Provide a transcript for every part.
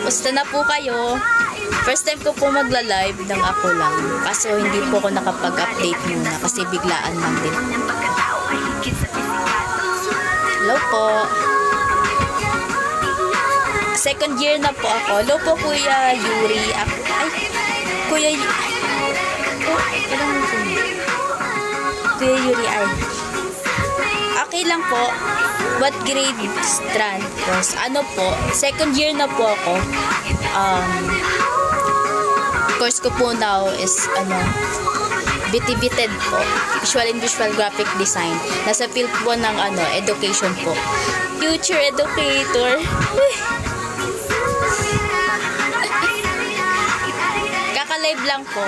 Basta na po kayo. First time ko po magla-live ng ako lang. Kaso hindi po ako nakapag-update muna kasi biglaan lang din. Hello po. Second year na po ako. Hello po, Kuya Yuri. Kuya Yuri ay. Okay lang po. What grade strand course? Ano po? Second year na po ako. Course ko po now is BTBTED po. Visual and Visual Graphic Design. Nasa field po ng education po. Future educator. Kaka-live lang po.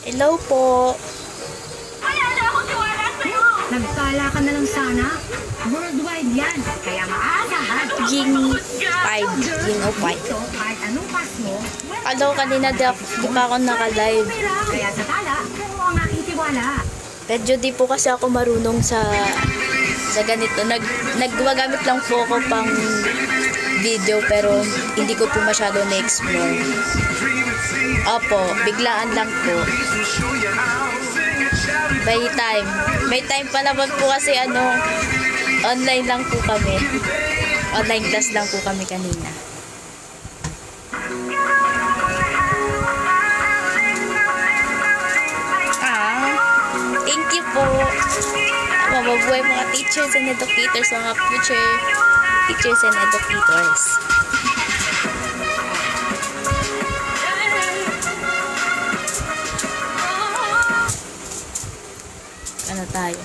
Hello po. Nagpala ka na lang sana. Worldwide yan. Kaya maasahan. Ging 5. Ging 5. Kahit anong pass mo. Hello, kanina di pa ako naka-live. Kaya sa tala, mo ang aking tiwala. Medyo di po kasi ako marunong sa ganito. Nagwagamit lang po ako pang video pero hindi ko po masyado na-explore. Opo, biglaan lang po. May time pa naman po kasi online lang po kami. Online class lang po kami kanina. Thank you po. Mababuhay mga teachers and educators, mga future teachers and educators. Ano tayo?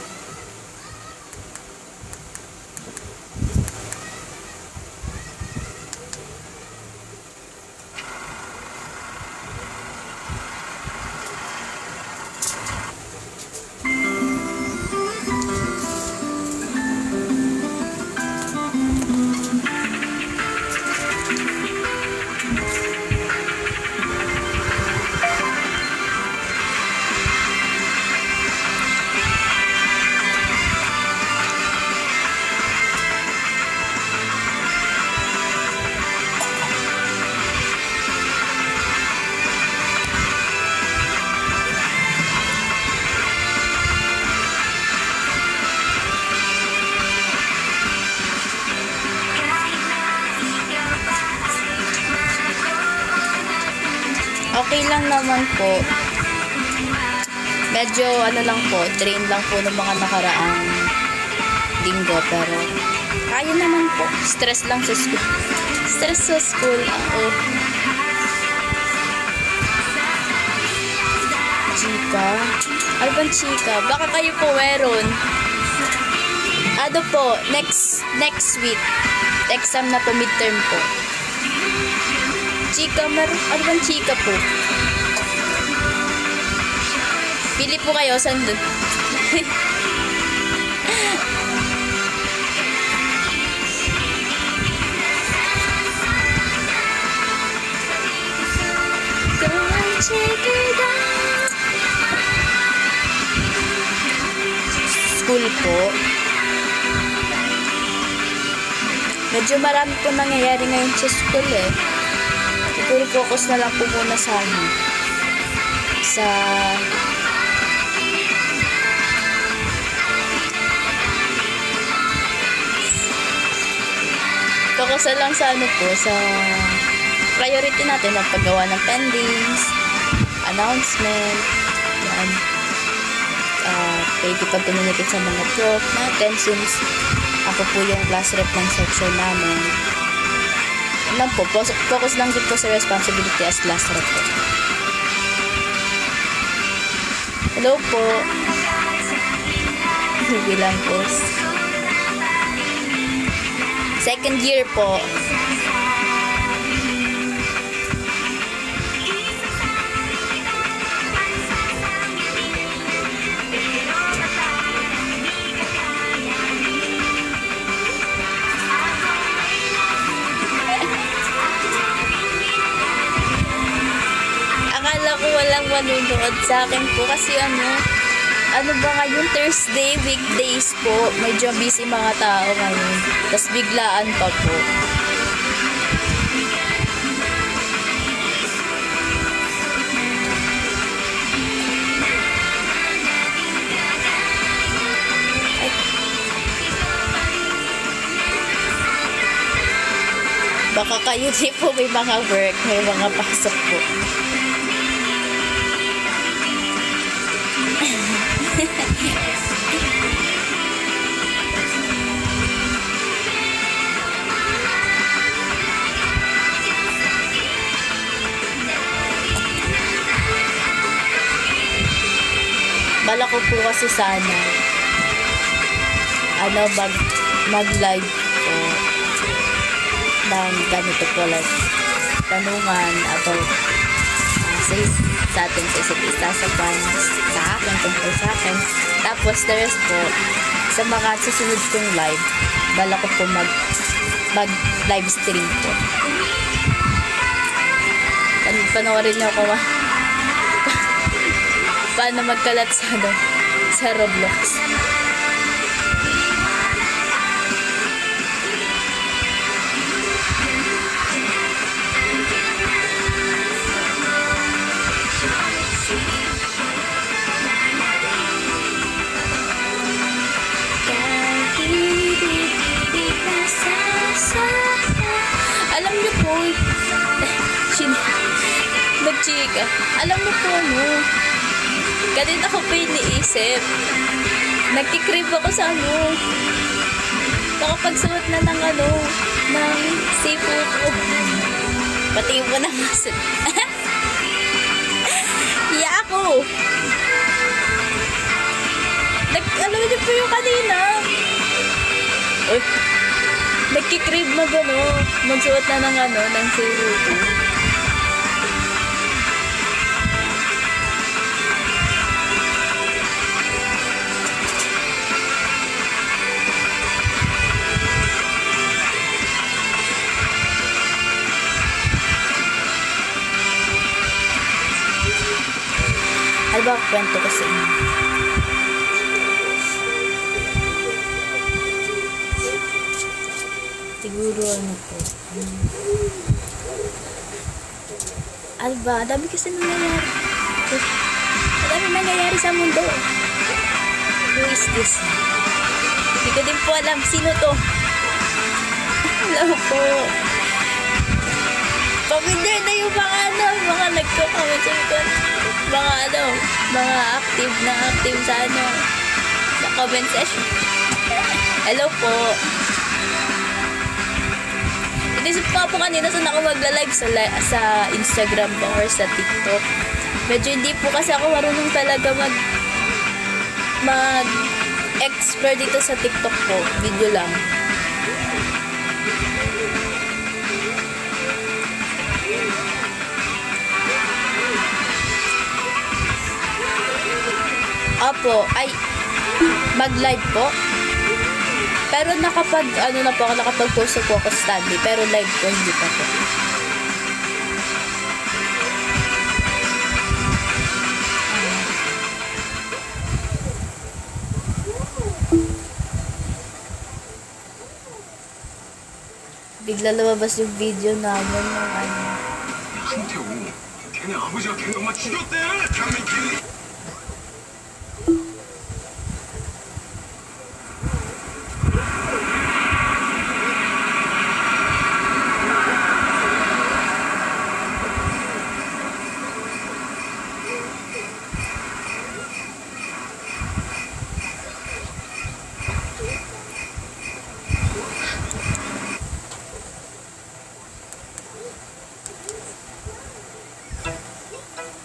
Okay lang naman po. Medyo lang po, train lang po ng mga nakaraang linggo pero kaya naman po. Stress lang sa school. Stress sa school. Chika? Ano bang chika? Baka kayo po meron. Ano po, next week. Exam na po, midterm po. Chika, meron. Ano bang chika po? Pili po kayo, saan doon? School po. Medyo marami po nangyayari ngayon sa school eh. Siguro focus na lang po muna sa focus na lang sa sa priority natin ang paggawa ng pendings, announcement, yan. Pwede pag-communicate sa mga prof natin since ako po yung class rep ng section namin. Yan lang po, focus lang din po sa responsibility as class rep po. Hello po. Sige lang po. Second year po. Akala ko walang 1 manunood sa akin po kasi ano ba ngayon, Thursday, weekdays po. Medyo busy mga tao ngayon. Tapos biglaan pa po. Baka kayo din po may mga work, may mga pasok po. Bala ko po kasi sana mag-live po ng ganito po, like tanungan about sa atin sa isa't isa, sa akin, tungkol sa akin. Tapos the rest po sa mga susunod kong live, bala ko po mag live stream po. Panoorin niyo ako paano magkalat sa Roblox. Alam niyo po, nagchika. Alam niyo po, ganito ako pa iniisip. Nagkikrib ako sa nakapagsuot na ng sipo ko. Pati mo na masun. Hiya ako. Alam niyo po yung kanina. Uy, nagkikrib magsuot na ng sipo ko. Ano ba kwento ko sa inyo? Siguro po. Ano ba? Dami kasi nangyayari. Dami nangyayari sa mundo. Who is this? Hindi ko din po alam. Sino to? Hello po. Familiar na yung mga nagko-comment sa likod. Mga active sa sa comment session. Hello po. Inisip ko po kanina saan ako magla-live sa Instagram po or sa TikTok. Medyo hindi po kasi ako marunong talaga mag-expert dito sa TikTok po. Video lang. Opo, ay mag-live po. Pero nakapag-post po ako study, pero live po hindi pa po. Bigla lumabas yung video namin ng 신태우, 걔네 아버지가 걔네 엄마 죽였대! 강민기!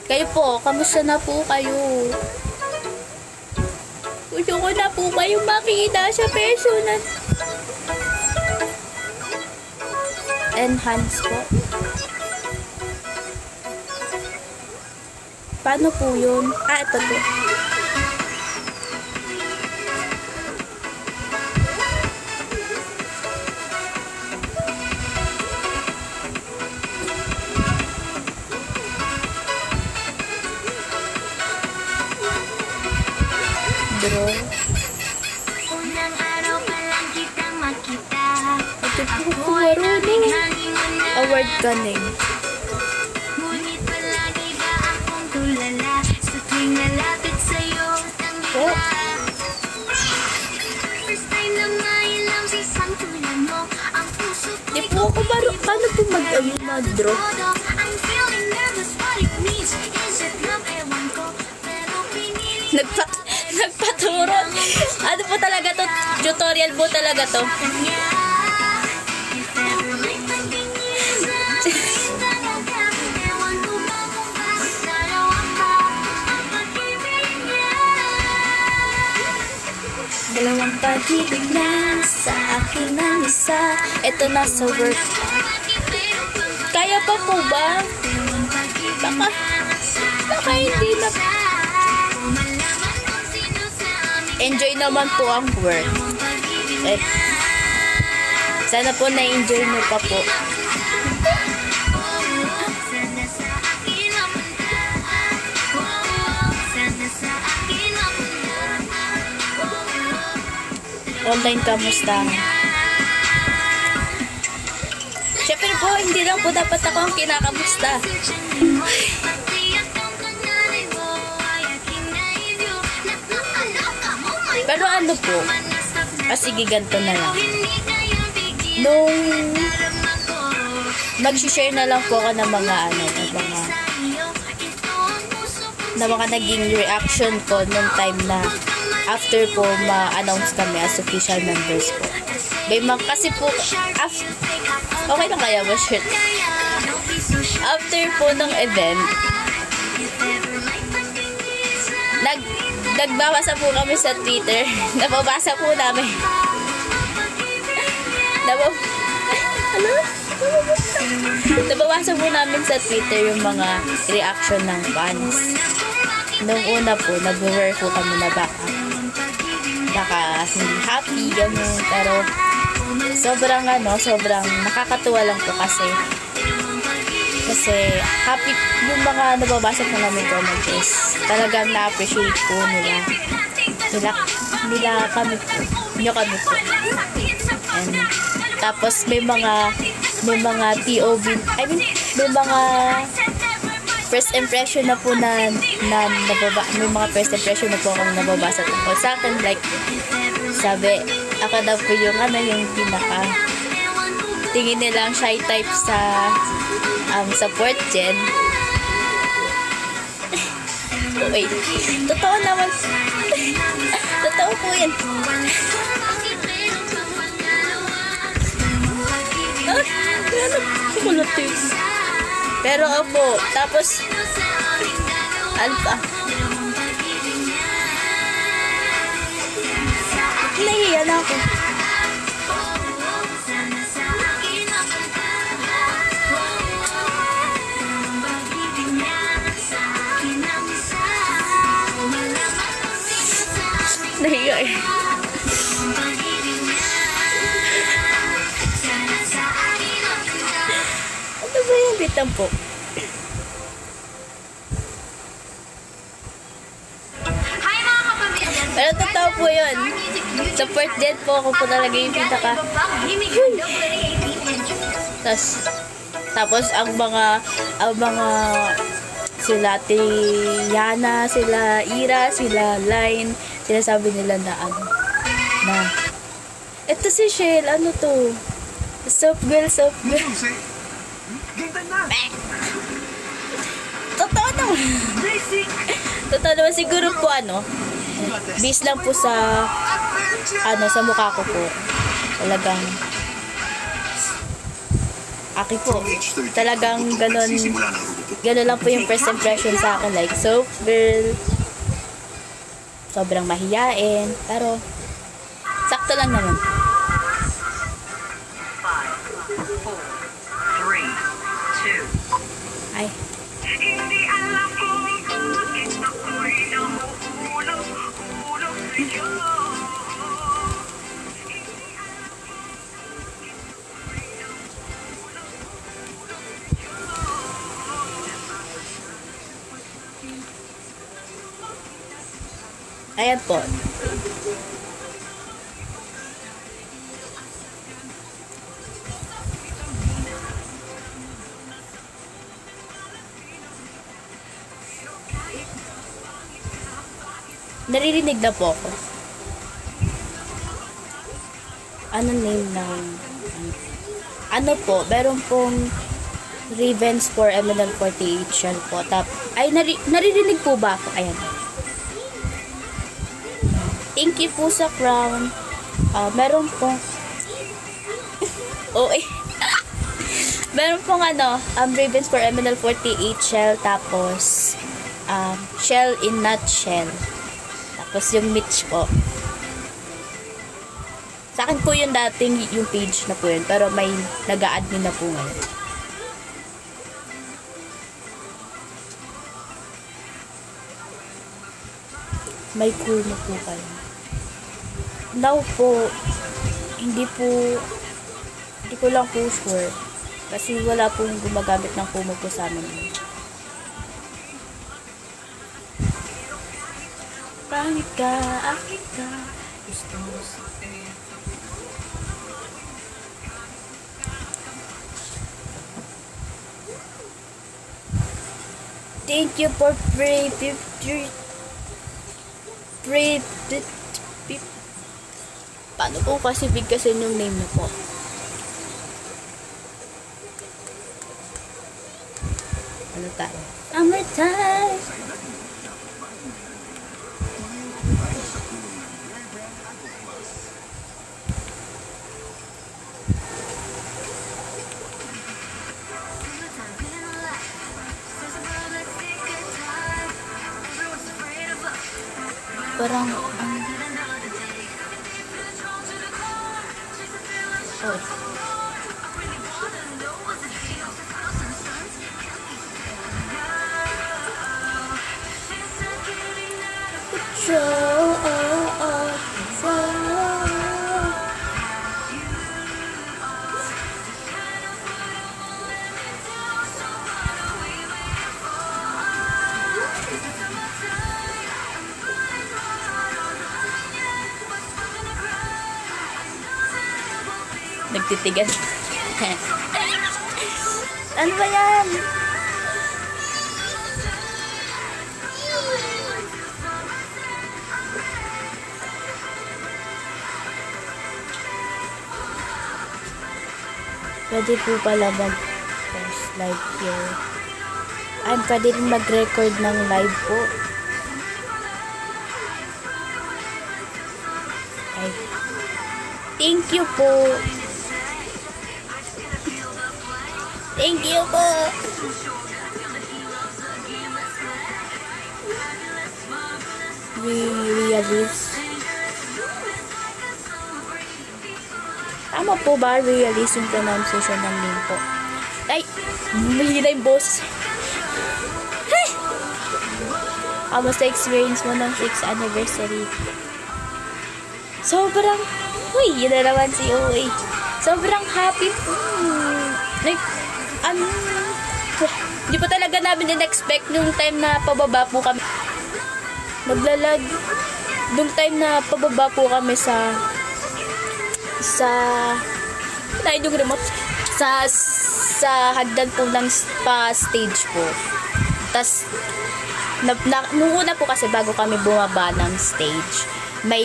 Kayo po, kamusta na po kayo? Gusto ko na po kayong makita sa personal. Enhance po. Paano po yun? Ito po. mag-draw. Unang araw pa lang kitang makita. Ito po ko marunong. Award cunning. Ngunit palagi ba akong tulala sa tuwing nalapit sa'yo Oh. First time na mailam sa isang tulad mo. Ang puso ko'y Di po ako marunong. Paano po mag-draw? I'm feeling nervous, what it means. Is it love? Ewan ko. Pero pinili Nagpaturo. Ano po talaga to? Tutorial po talaga to. niya. If ever may pagtingin sa akin talaga, ewan ko ba kung bakit dalawa pa ang pag-ibig niya. Dalawang pag-ibig na sa akin ang isa. Ito na sa work. Kaya pa po ba? Baka hindi na. Enjoy naman po ang work. Eh, sana po na-enjoy mo pa po. Sana sa akin mapunta. Sana sa akin mapunta. Online kamusta? Siyempre po, hindi lang po dapat ako ang kinakamusta. Pero ano po? Sige, ganito na lang. Nung mag-share na lang po ako ng mga mga naging reaction ko nung time na after po ma-announce kami as official members po. Kasi po, okay lang kaya mo shit. After po ng event, nagbabasa po kami sa Twitter. Nababasa po namin. Nababasa po namin sa Twitter yung mga reaction ng fans. Nung una po, nag-worry po kami na baka hindi happy, gano'n. Pero sobrang nakakatuwa lang po kasi happy yung mga nababasa po namin comment is talagang na-appreciate po nila kami po. And tapos may mga POV, may mga first impression na po may mga first impression na po akong nababasa tungkol sa akin, like sabi ako daw po yung pinaka tingin nilang shy type sa support gen. Oh, wait. Totoo naman. Totoo po yan. Kulot yun. Pero opo, tapos ano pa? Nahiya na ako. Nahiya eh. Ano ba yung bitang po? Pero totoo po yun. Support din po ako po talaga yung pinaka. Tapos ang mga sila Tiana, sila Ira, sila Line, sinasabi nila na eto si Shell, ano to? Soap girl. Totoo naman. Totoo naman siguro po based lang po sa sa mukha ko po. Talagang aki po. Talagang ganon lang po yung first impression sa akin, like soap girl. Sobrang mahiyain, pero sakto lang naman. 5, 4, 3, 2. Ay. Hindi alam ko bakit ako'y nahuhulog sa'yo. Ayan po. Naririnig na po ako. Ano name ng... Ano po, meron pong Ravens for Emerald 48 shell po. Ay, naririnig po ba ako? Ayan. Thank you po sa crown. Meron pong... oh, eh. Meron pong Ravens for Emerald 48 shell. Tapos, shell in nutshell. Tapos yung Mitch po. Sa akin po yung dating yung page na po yun. Pero may nag-a-admin na po ngayon. May cool na po kayo. Now po, hindi ko lang po sure. Kasi wala pong gumagamit ng Kumu po sa amin. Pangit ka, akit ka, gusto mo sa thank you for paano po kasi bigkasin yung name na po? Ano tayo? Summertime! Parang nagtitigan. Ano ba yan? Pwede po pala mag-post live here. Ay, pwede rin mag-record ng live po. Ay. Thank you po. Thank you po. Realist. Tama po ba? Realist yung pronunciation ng name po. Ay! Mahina yung boss. Hey! Kamusta experience mo ng 6th anniversary? Sobrang... Uy! Yun na naman si Uy. Sobrang happy po. Like, hindi pa talaga namin in-expect nung time na pababa po kami. Naglalag. Nung time na pababa po kami sa yung remote sa hagdan po ng stage po. Tas nung una po kasi bago kami bumaba ng stage, may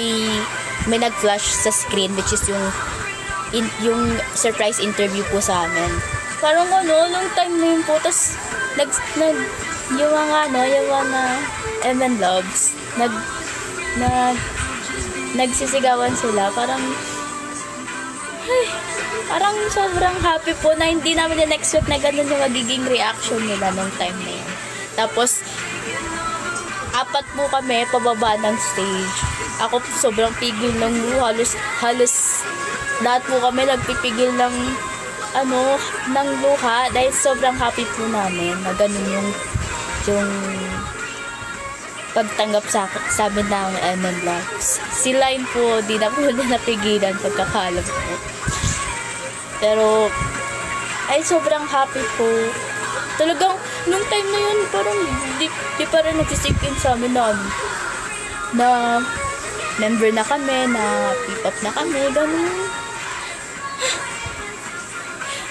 nag-flash sa screen which is yung surprise interview po sa amin. Parang nung time na yun po, tas yung mga Evan Loves, nagsisigawan sila, parang sobrang happy po na hindi namin in-expect na ganun yung magiging reaction nila nung time na yun. Tapos, 4 po kami pababa ng stage. Ako sobrang pigil ng halos lahat po kami nagpipigil ng luha dahil sobrang happy po namin na ganun yung pagtanggap sa amin ng MM Vlogs. Si Line po, di na po napigilan pagkakalap po. Pero, ay sobrang happy po. Talagang, nung time na yun, parang di pa rin nagsisipin sa amin na na member na kami, na P-pop na kami, ganun.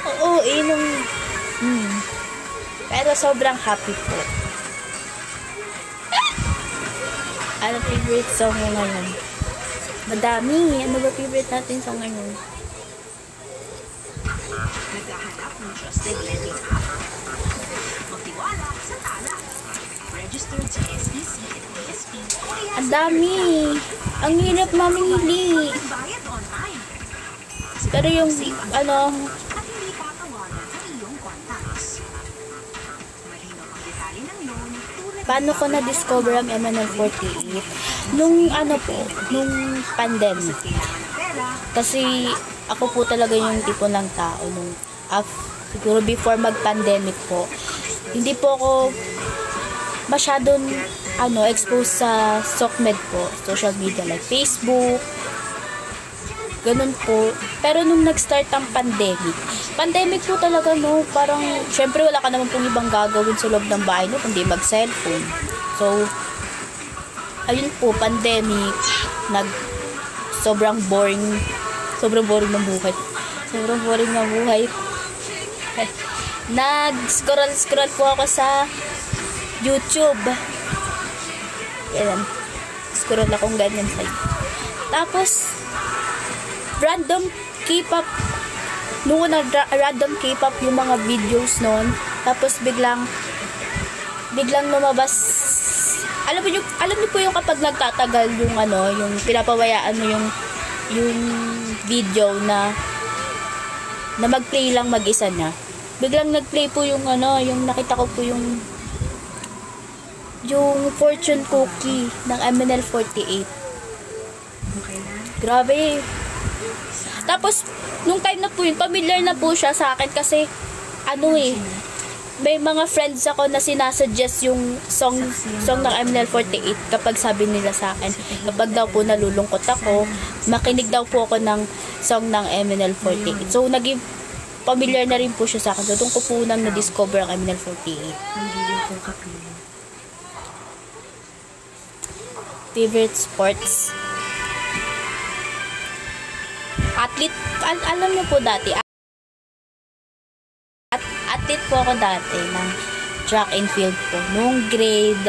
Oo, nung pero sobrang happy po. Ano favorite song mo ngayon? Madami. Ano ba favorite natin song ngayon? Naghahanap ng trusted lending app. Magtiwala sa tala. Registered sa SEC at PSP. Ang dami. Ang hirap mamili. Bayad online. Pero yung, ano, At hindi tatawanan sa iyong contacts. Malinaw ang detalye ng loan tulad paano ko na-discover ang MNL48? Nung ano po, nung pandemic. kailangan ng pera, Kasi ako po talaga yung tipo ng tao nung siguro before mag-pandemic po. Hindi po ako masyadong exposed sa SOCMED po, social media like Facebook. Ganun po. Pero nung nag-start ang pandemic po talaga, no, parang, syempre wala ka naman pong ibang gagawin sa loob ng bahay, no, kundi mag-cellphone. So, ayun po, pandemic, sobrang boring ng buhay. Sobrang boring ng buhay. Nag-scroll po ako sa YouTube. Yan. Scroll akong ganyan sa Tapos, random K-pop. Noon random K-pop yung mga videos noon. Tapos biglang lumabas. Alam niyo po yung kapag nagtatagal yung yung pinapawayaan mo yung video na mag-play lang mag-isa na. Biglang nag-play po yung yung nakita ko po yung fortune cookie ng MNL48. Grabe. Tapos, nung time na po yun, familiar na po siya sa akin kasi, may mga friends ako na sinasuggest yung song ng MNL48 kapag sabi nila sa akin. Kapag daw po nalulungkot ako, makinig daw po ako ng song ng MNL48. So, naging familiar na rin po siya sa akin. So, doon ko po nang na-discover ang MNL48. Favorite sports? Athlete, alam niyo po dati, athlete po ako dati ng track and field po. Nung grade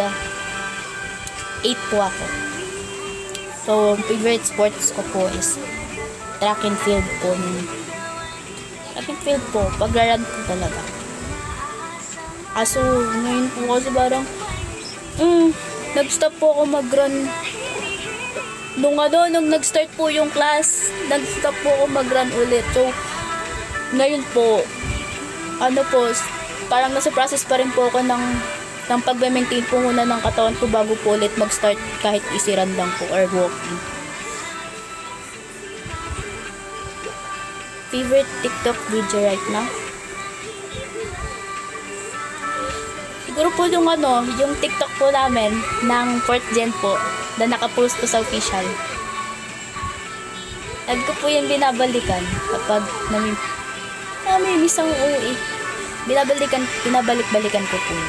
8 po ako. So, favorite sports ko po is track and field po. Track and field po, pag-run po talaga. Aso, ngayon po kasi parang, nag-stop po ako mag-run. Nung nag-start po yung class, nag-stop po ako mag-run ulit. So, ngayon po, parang nasa process pa rin po ako ng pag-maintain po muna ng katawan ko bago po ulit mag-start kahit easy run lang po or walking. Favorite TikTok video right now? Siguro po yung TikTok po namin ng 4th Gen po na nakapost po sa official. Lagi ko po yung binabalikan kapag namimiss ang uuwi. Binabalik-balikan ko po yun.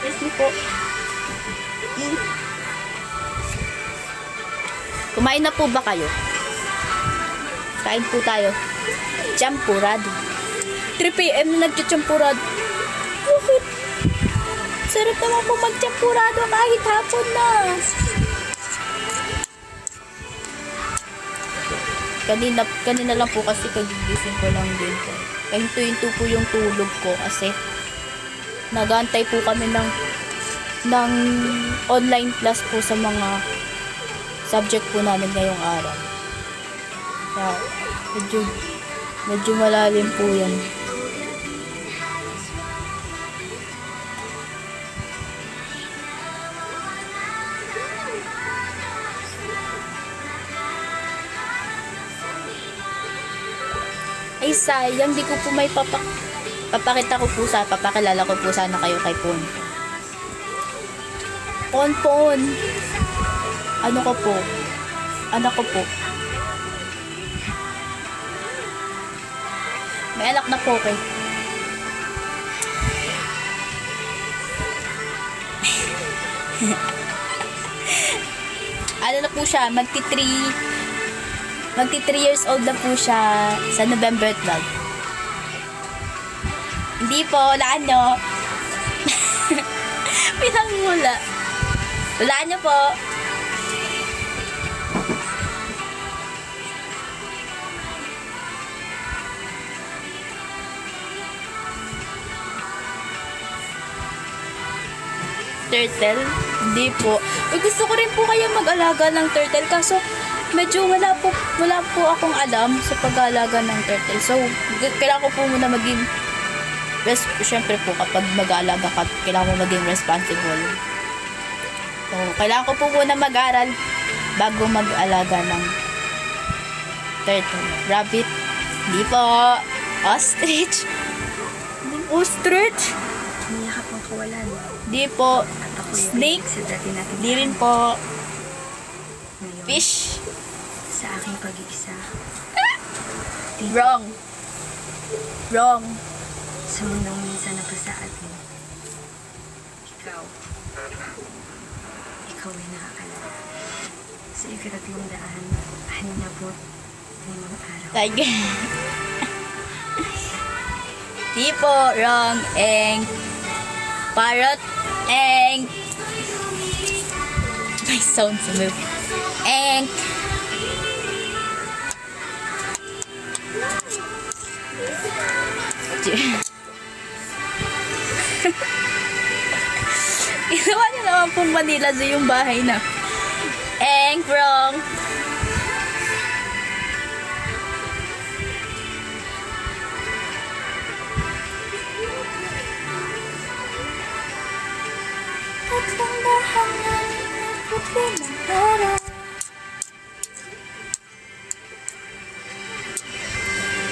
Yes po. Kumain na po ba kayo? Kain po tayo. Champurado. 3 PM na nagchachampurado. Bakit? Sarap naman po magchampurado kahit hapon na. Kanina lang po kasi kagigising ko lang din po. Kahinto-hinto po yung tulog ko kasi nag-aantay po kami ng online class po sa mga subject po namin ngayong araw. Kaya, medyo malalim po yan. Ay, sayang, di ko po may papakilala ko po sana kayo kay Pon. Pon. Ano ko po? Anak ko po. May anak na po kay. Ano na po siya, magti 3 years old na po siya sa November 12. Hindi po, wala nyo. Pinangmula. Wala nyo po. Turtle? Hindi po. Gusto ko rin po kaya mag-alaga ng turtle kaso medyo wala po akong alam sa pag-alaga ng turtle. So, kailangan ko po muna maging syempre po kapag mag-aalaga ka, kailangan mo maging responsible. So, kailangan ko po muna mag-aral bago mag-alaga ng turtle. Rabbit? Hindi po. Ostrich? Ostrich? Umiyak pang kawalan. Di po. At ako Snake? sa dati natin. Di rin po. Ngayon, Fish? sa aking pag-iisa. Wrong. Wrong. Sa mundong minsan na pa sa atin. Ikaw ay nakakalala. Sa ikatatlong daan, na po ng mga araw. Like, di po. Wrong. Eng. Parrot. Eng. My sounds move. Eng. Ginawa niya naman pong Manila Zoo yung bahay na. Eng. Wrong.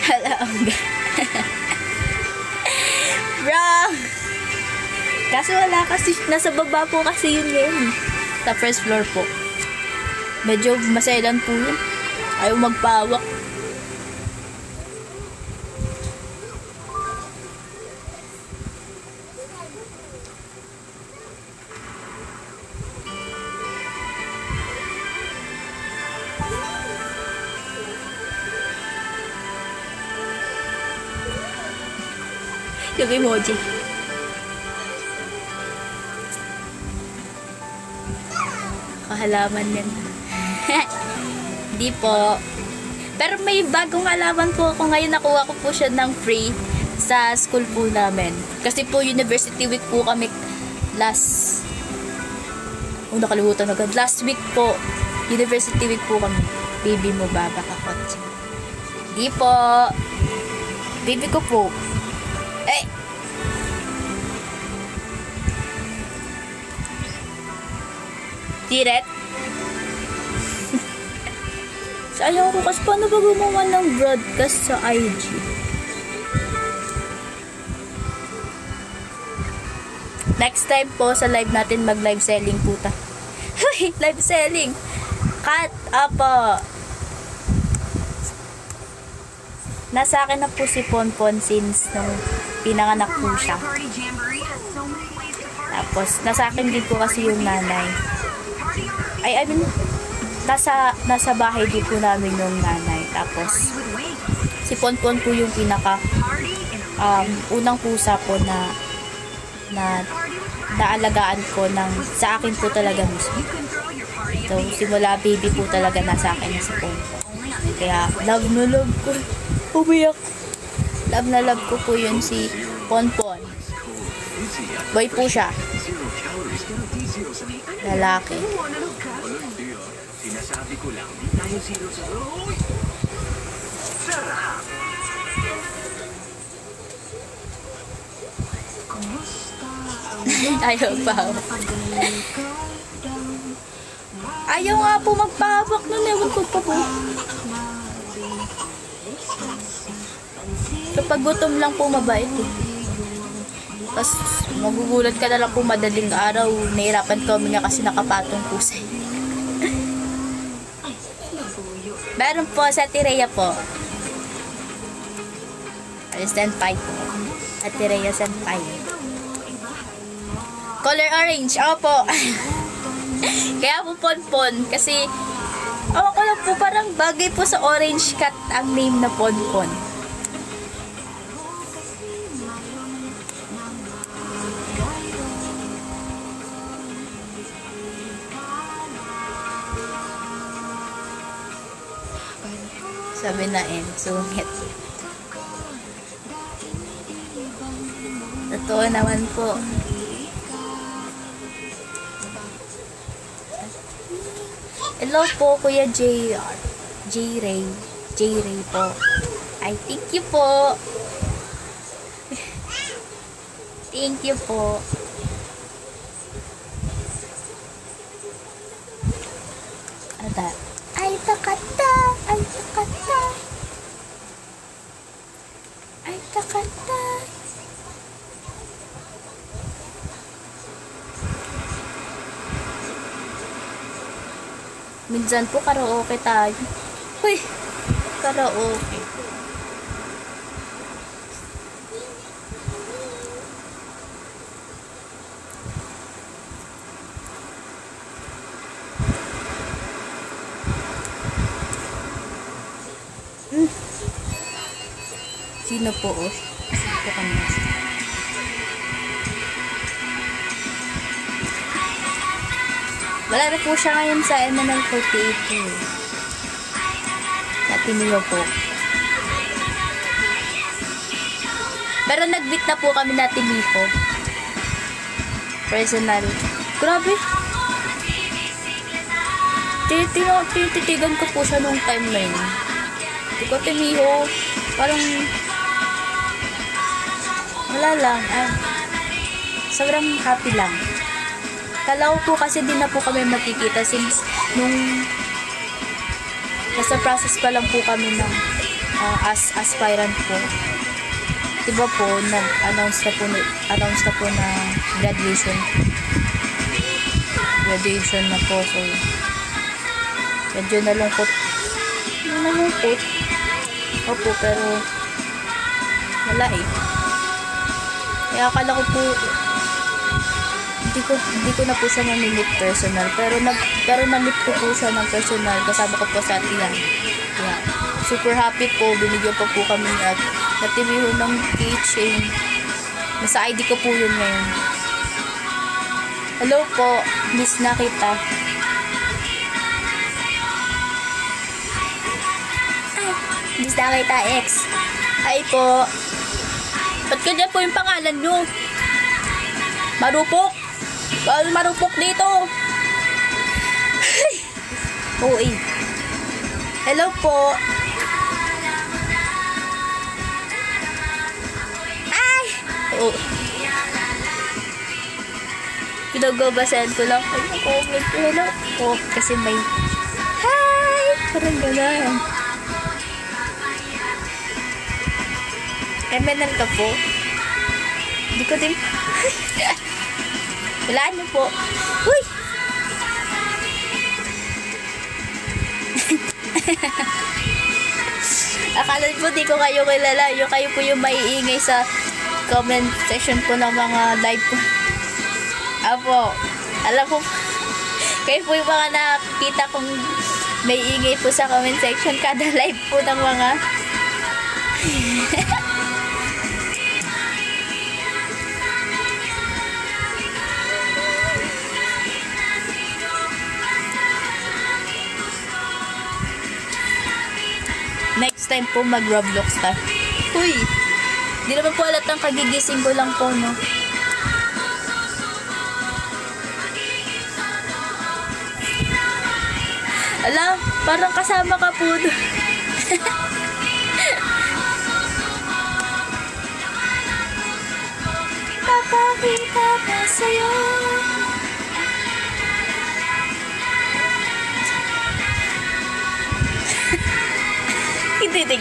Halaga. Wrong! Kaso wala kasi, nasa baba po kasi yun ngayon. Sa first floor po. Medyo masailan po yun. Ayaw magpawak. Yung emoji. Kahalaman yan. Hindi po. Pero may bagong halaman po ako ngayon. Nakuha ko po siya ng free sa school po namin. Kasi po university week po kami last... nakalimutan agad. Last week po. University week po kami. Baby mo ba? Baka kotse. Hindi po. Baby ko po. Eh! Tiret? Sayang ko kasi paano ba gumawa ng broadcast sa IG? Next time po sa live natin mag-live selling po ta. Live selling! Cut up! Nasa akin na po si Ponpon since nung pinanganak po siya. Tapos, nasa akin din po kasi yung nanay. I mean, nasa bahay din po namin yung nanay. Tapos, si Ponpon po yung pinaka unang pusa po na naalagaan ko sa akin po talaga mismo. So, simula baby po talaga nasa akin si Ponpon. Kaya, love na love ko. Umiyak. Love na love ko po yun si Ponpon. Boy po siya. Lalaki. Sinasabi ko lang, tayo zero sa Uy! Sarap! Ayaw pa. Ayaw nga po magpahawak nun. Ewan ko pa po. Kapag gutom lang po mabait eh. Tapos magugulat ka na lang po madaling araw. Nahirapan kami nga kasi nakapatong po sa Meron po sa Tireya po. Senpai po. At Tireya Senpai. Color orange. Opo. Kaya po Ponpon. Kasi, ko lang po parang bagay po sa orange cat ang name na Ponpon. Sabi na sungit. Totoo naman po. Hello po, Kuya JR. J-Ray. J-Ray po. I thank you po. Thank you po. Ada. Ay, takata. Ay, takata. Ay, takata. Minsan po karaoke tayo. Uy, karaoke. Sino po? Sino po kami? Wala na po siya ngayon sa MNL48 po. Natiniyo po. Pero nag-beat na po kami natin dito. Personal. Grabe. Tititigan ko po siya nung time na yun. Hindi ko tiniho. Parang wala lang. Sobrang happy lang. Kala ko po kasi din na po kami makikita since nung nasa process pa lang po kami ng as aspirant po. Diba po, nag-announce na po na graduation. Graduation na po. So, medyo nalungkot. Nalungkot. Opo, pero wala eh. Kaya akala ko po hindi ko na po siya mamimit personal, pero na-meet ko po siya ng personal, kasama ko po sa Atiyan. Yeah. Super happy po, binigyan pa po kami at natimiho ng keychain. Nasa ID ko po yun ngayon. Hello po, miss na kita. Miss na kita, ex. Hi po. Ba't ganyan po yung pangalan nyo? Marupok? Bawal marupok dito. Uy. Hello po. Ay! Oh. Pinagbabasahan ko lang. Comment ko. Hello po. Kasi may hi! Parang gano'n. MNL ka po? Hindi ko din. Wala niyo po. Uy! Akala po di ko kayo kilala. Kayo po yung maiingay sa comment section po ng mga live po. Apo. Alam ko, kayo po yung mga nakikita kong may ingay po sa comment section kada live po ng mga next time po mag-Roblox tayo. Uy! Di naman po alat ang kagigising ko lang po, no? Ala, parang kasama ka po doon. Papakita ka sa'yo. Hindi.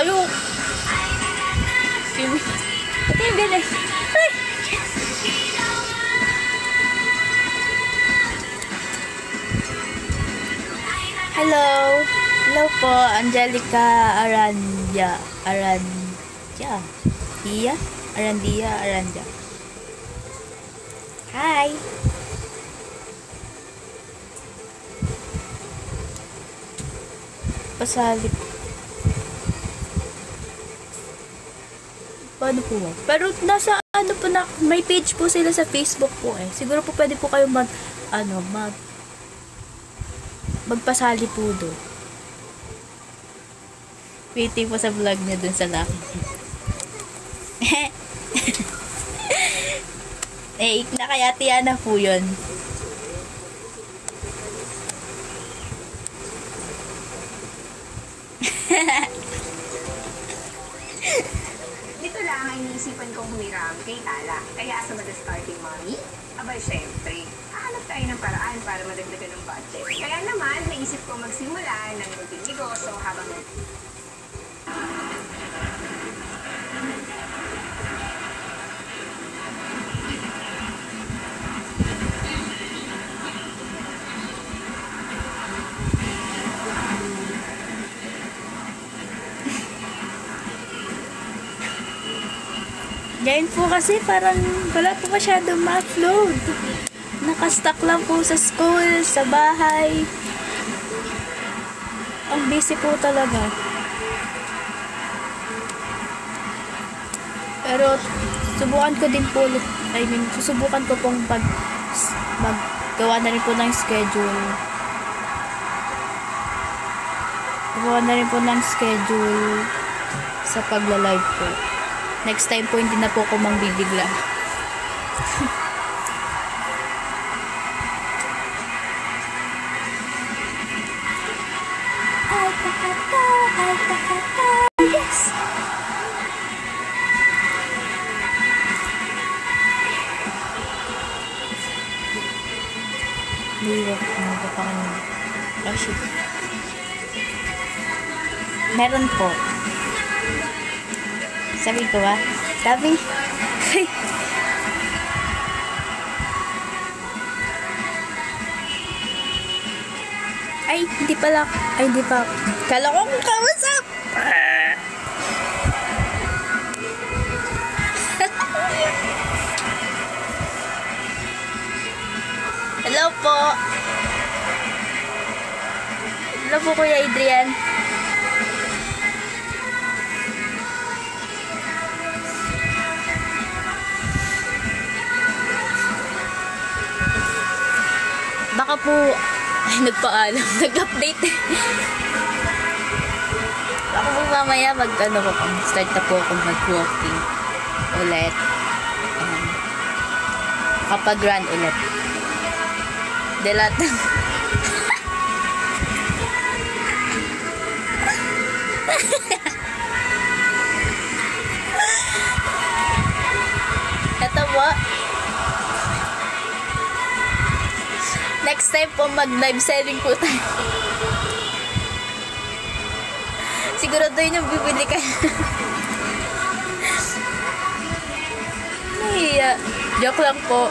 Ayun. Ito yung bilis. Ay! Hello. Hello po, Angelica Arandia. Arandia. Hi. Pasali. Paano po? Pero nasa ano po na, may page po sila sa Facebook po eh. Siguro po pwede po kayo magpasali po doon. Waiting po sa vlog niya dun sa laki. Eh, na kaya Tiana po yun. Dito lang ay iniisipan kong humiram kay Tala. Kaya asa ba the starting mommy? Abay, syempre. Hanap tayo ng paraan para madagdagan ng budget. Kaya naman, naisip ko magsimula ng munting negosyo habang Ngayon po kasi parang wala po masyadong ma-upload. Nakastock lang po sa school, sa bahay. Ang busy po talaga. Pero subukan ko din po ulit. Susubukan ko pong maggawa na rin po ng schedule. Gawa na rin po ng schedule sa pagla-live po. Next time po, hindi na po ako mangbibigla. Yes! Liwag na ba pa kanina? Oh, shit. Meron po. Sabi ko ba? Sabi? Ay, hindi pala. Ay, hindi pa. Kala ko kung kausap. Hello po. Hello po, Kuya Adrian. Baka po, ay nagpaalam, nag-update eh. Baka po mamaya start na po akong mag-walking ulit. Kapag run ulit. De lahat ng ito po. Next time po mag-live selling po tayo. Siguraduhin yung bibili kayo. Nahiya. Joke lang po.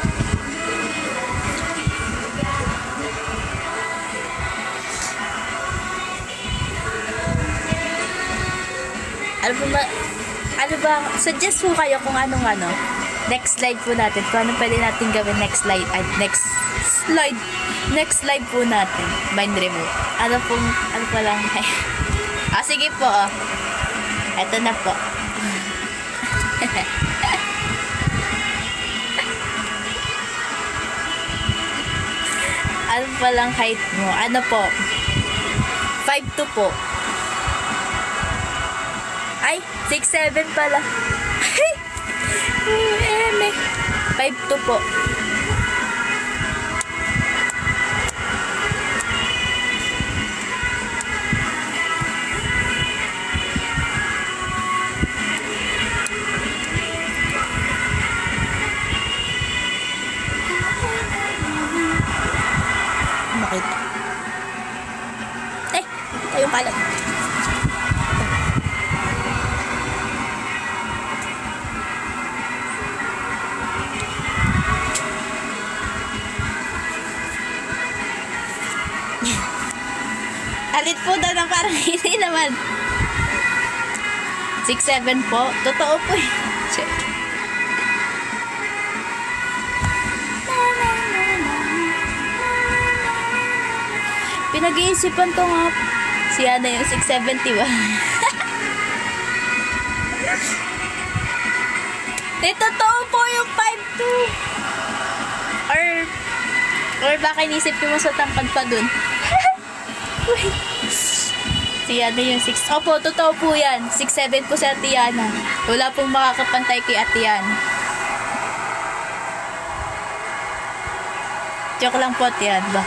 Ano ba, suggest po kayo kung anong next slide po natin, kung ano pwede natin gawin next slide po natin, mind remove. Ano pa lang, sige po, eto na po. Ano pa lang height mo, ano po, 5'2" po. Ay, 6'7" pala. Ay, 5'2" po. Bakit? Ay, tayong kalat. Alit po daw na parang hindi naman. 6'7" po. Totoo po eh. Check. Pinag-iisipan ko nga si Ana yung 6'71". Totoo po yung 5'2". Or baka inisip ko mo sa tangkad pa dun. Wait. Si Ana yung 6. Opo, totoo po yan. 6'7" po si Ate Yana. Wala pong makakapantay kay Ate Yana. Joke lang po, Ate Yana ba?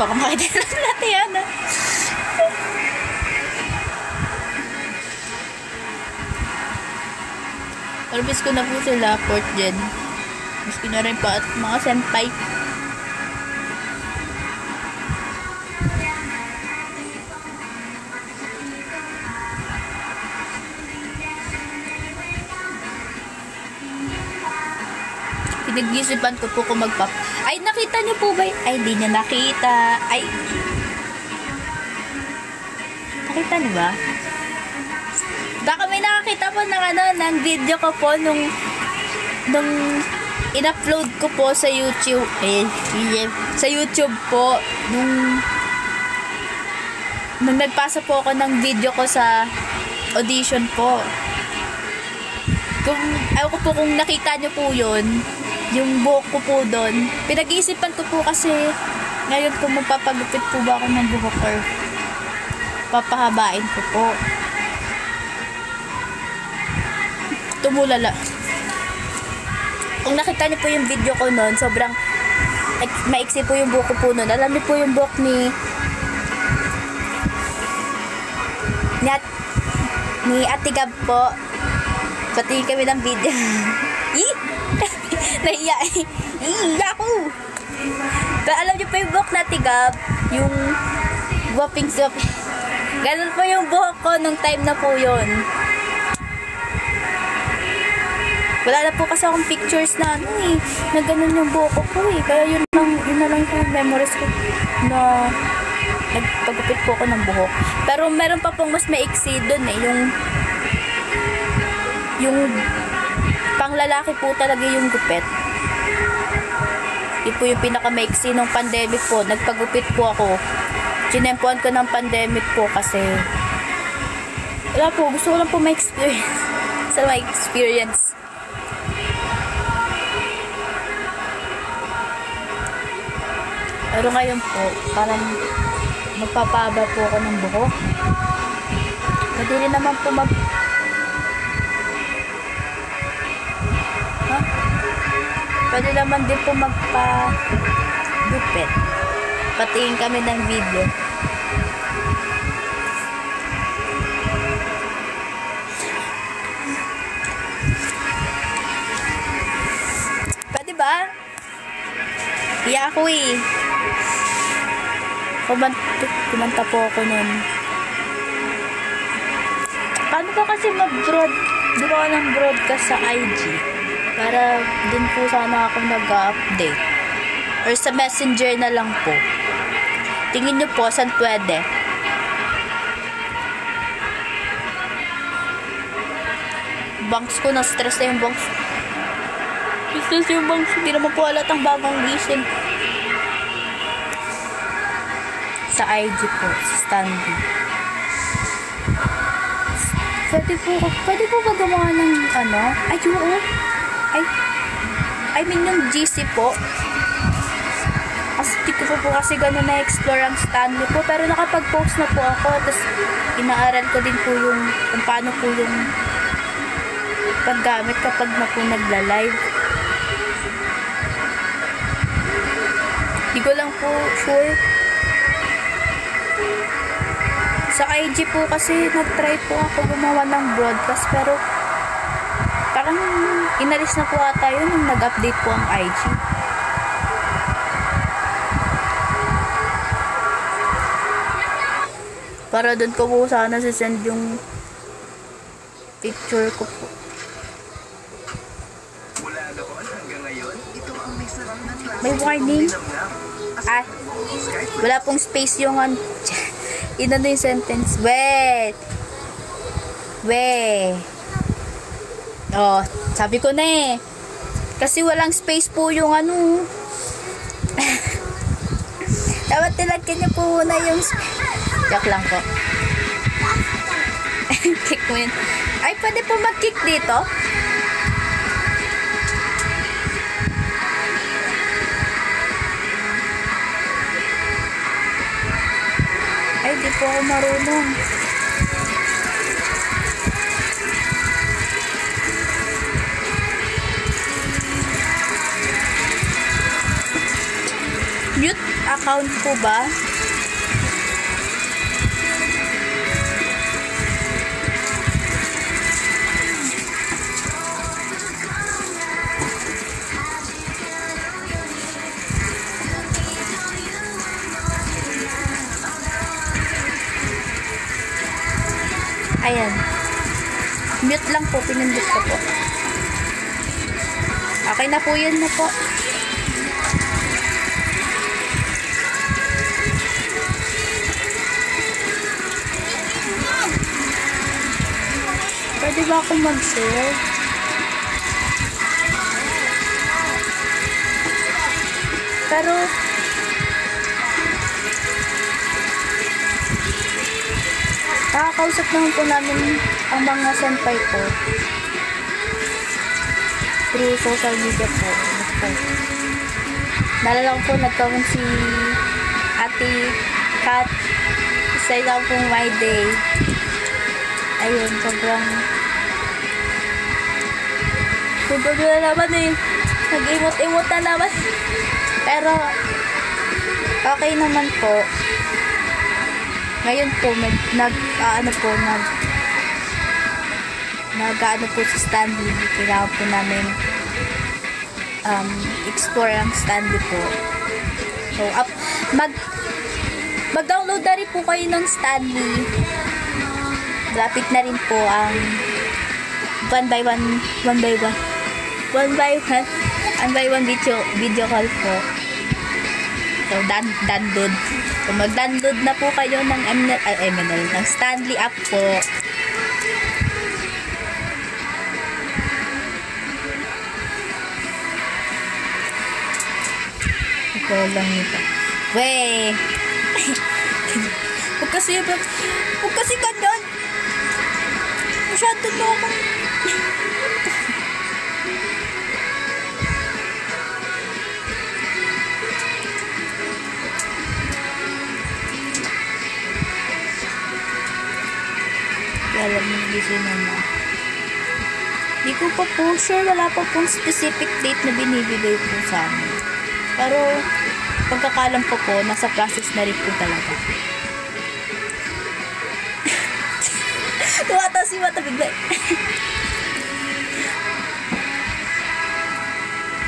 Baka makita natin Ate Yana. Orbis ko na po sila, Port Gen. Mas ko na rin pa at mga senpai. Pinag-isipan ko po kung magpap... Ay, nakita niyo po ba? Ay, di niya nakita. Ay. Nakita niyo ba? Baka may nakakita po ng video ko po nung in-upload ko po sa YouTube. Sa YouTube po. Nung nagpasa po ako ng video ko sa audition po. Ayaw ko po kung nakita niyo po yun. Yung buhok ko po doon. Pinag-iisipan ko po kasi ngayon kung magpapagupit po ba ako ng buhok or papahabain ko po. Tumulala. Kung nakita niyo po yung video ko noon, sobrang maiksi po yung buhok ko po noon. Alam niyo po yung buhok ni Ate Gab po. Pati kami ng video. Naiya eh. Ako! Pero alam niyo pa yung buhok na tigab, yung guwaping zop. Ganun po yung buhok ko nung time na po yun. Wala na po kasi akong pictures na na ganun yung buhok ko po eh. Kaya yun na lang po yung memories ko na nagpagupit po ako ng buhok. Pero meron pa pong mas maiksi dun eh. Yung panglalaki po talaga yung gupit. Yun po yung pinaka-maiksi nung pandemic po. Nagpagupit po ako. Chinempuan ko ng pandemic po kasi wala po. Gusto ko lang po ma-experience. Sa ma-experience. Pero ngayon po, parang magpapaba po ako ng buhok. Pwede rin naman po Pwede naman din po magpa-gupit. Patingin kami ng video. Pwede ba? Iya ako eh. Kumanta po ako nun. Paano ba kasi gawa ng broadcast sa IG? Para dun po sana ako nag-update. Or sa messenger na lang po. Tingin nyo po saan pwede. Banks ko, na-stress na yung banks. Stress yung banks. Hindi naman po halatang bagong gising. Sa IG po, sa Stanley. Pwede po ba gumawa ng Ay, yun. I mean yung GC po. Hindi ko po kasi gano'n na-explore ang Stanley po. Pero nakapag-post na po ako. Tapos inaaral ko din po yung kung paano po yung paggamit kapag na po nagla-live. Hindi ko lang po sure. Sa IG po kasi nag-try po ako gumawa ng broadcast. Pero parang inalis na po ata yun nung nag-update po ang IG. Para doon ko po sana sisend yung picture ko po. May warning. Ah, wala pong space yung inano yung sentence. Wait. Oh, sabi ko na eh. Kasi walang space po yung ano. Dapat nilagyan niyo po muna yung joke lang po. Kick mo yun. Ay, pwede po mag-kick dito? Ay, di po ako marunong. Mute account po ba? Ayan. Mute lang po, pinindot ko po. Okay na po yun na po. Pwede ba akong mag-share? Pero nakakausap naman po namin ang mga senpai po through social media po. Naalala ko po, nagkawin si Ate Kat sa isang pong my day. Ayun, sobrang na naman eh. Nag-imot-imot na naman. Pero okay naman po. Ngayon po, nag-ano po si Stanley. Kailangan po namin explore ang Stanley po. So, mag-download na rin po kayo ng Stanley. Lapit na rin po ang one by one video call po. So, download. So, mag-download na po kayo ng ng Stanley app po. Ito lang nito. Wey! Huwag kasi ganyan. Masyado na ako. Alam mo, gising na. Di ko pa po sure, wala pa pong specific date na binibigay po sa amin. Pero, pagkakalam ko po, nasa process na rin po talaga. Tuwata si Mata bigla.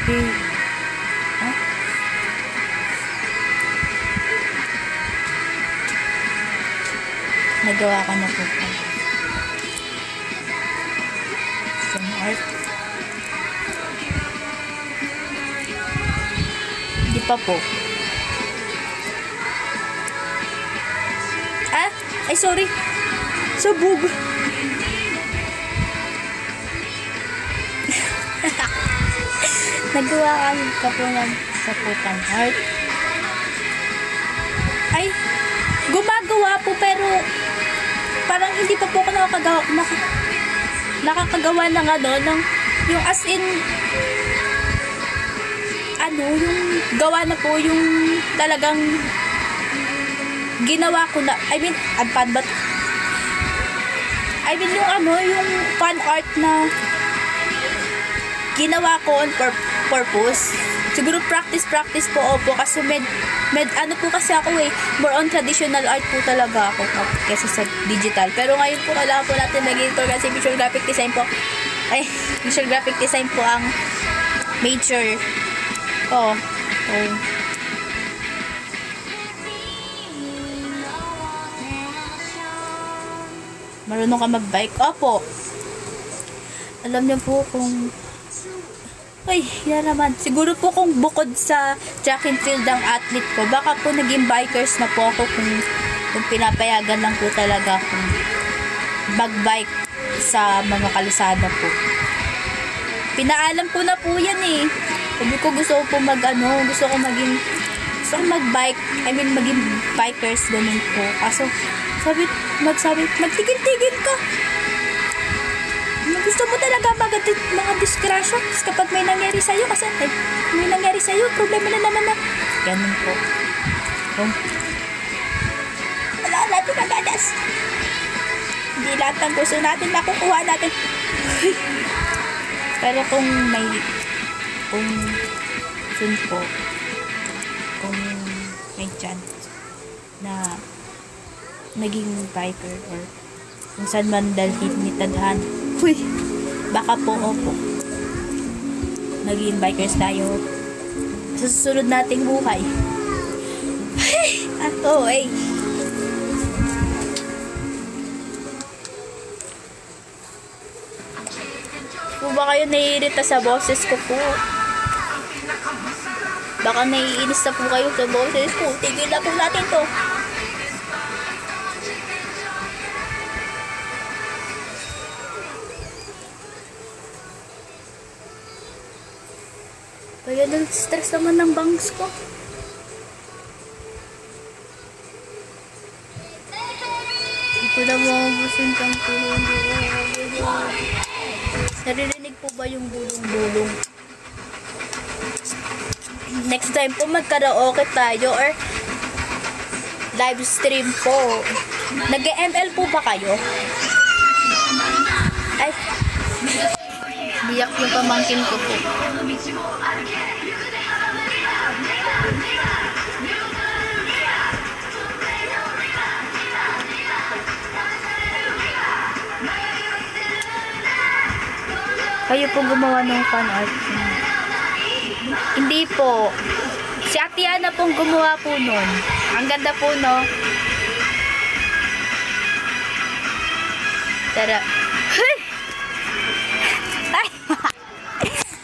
Okay. Huh? Nagawa ka na po. Some art. Hindi pa po. Ay, sorry. Sabog. Nagawa ka po ng saputang heart. Ay, gumagawa po pero parang hindi pa po ako nakakagawa ng ng yung as in yung gawa na po yung talagang ginawa ko na, yung yung fan art na ginawa ko on purpose. Siguro practice po opo kasi po kasi ako more on traditional art po talaga ako kaysa sa digital. Pero ngayon po kailangan po natin mag-editor kasi visual graphic design po ang major ko. Marunong ka mag-bike? Opo. Alam niyo po kung Ay, yan naman. Siguro po kung bukod sa track and field ang athlete ko, baka po naging bikers na po ako kung pinapayagan lang po talaga akong mag-bike sa mga kalsada po. Pinaalam ko na po yan eh. Sabi ko gusto ko po gusto ko mag-bike, maging bikers, ganun po. Kaso, magtigil-tigil ka. Gusto mo talaga mga disgrasya kapag may nangyari sa'yo kasi may nangyari sa'yo, problema na naman na. Ganun po. Wala natin agadas. Hindi lahat ng gusto natin nakukuha natin. Pero kung may chance na maging biker or kung saan man dalhin ni Tadhan, baka po maging bikers tayo sa susunod nating buhay. Kung ba kayo naiirita sa boses ko po? Baka naiinis na po kayo sa boses ko. Tigil na po natin to. Kaya stress naman ng bangs ko. Hindi ko na maubusin kang tulong. Naririnig po ba yung bulong-bulong? Next time po magkaraoke tayo or live stream po. Nag-ML po ba kayo? Ay, biyak yung pamangkin ko po. Kayo po gumawa ng fan art. Hindi po. Si Ate Ana pong gumawa po nun. Ang ganda po, no? Tara. Ay!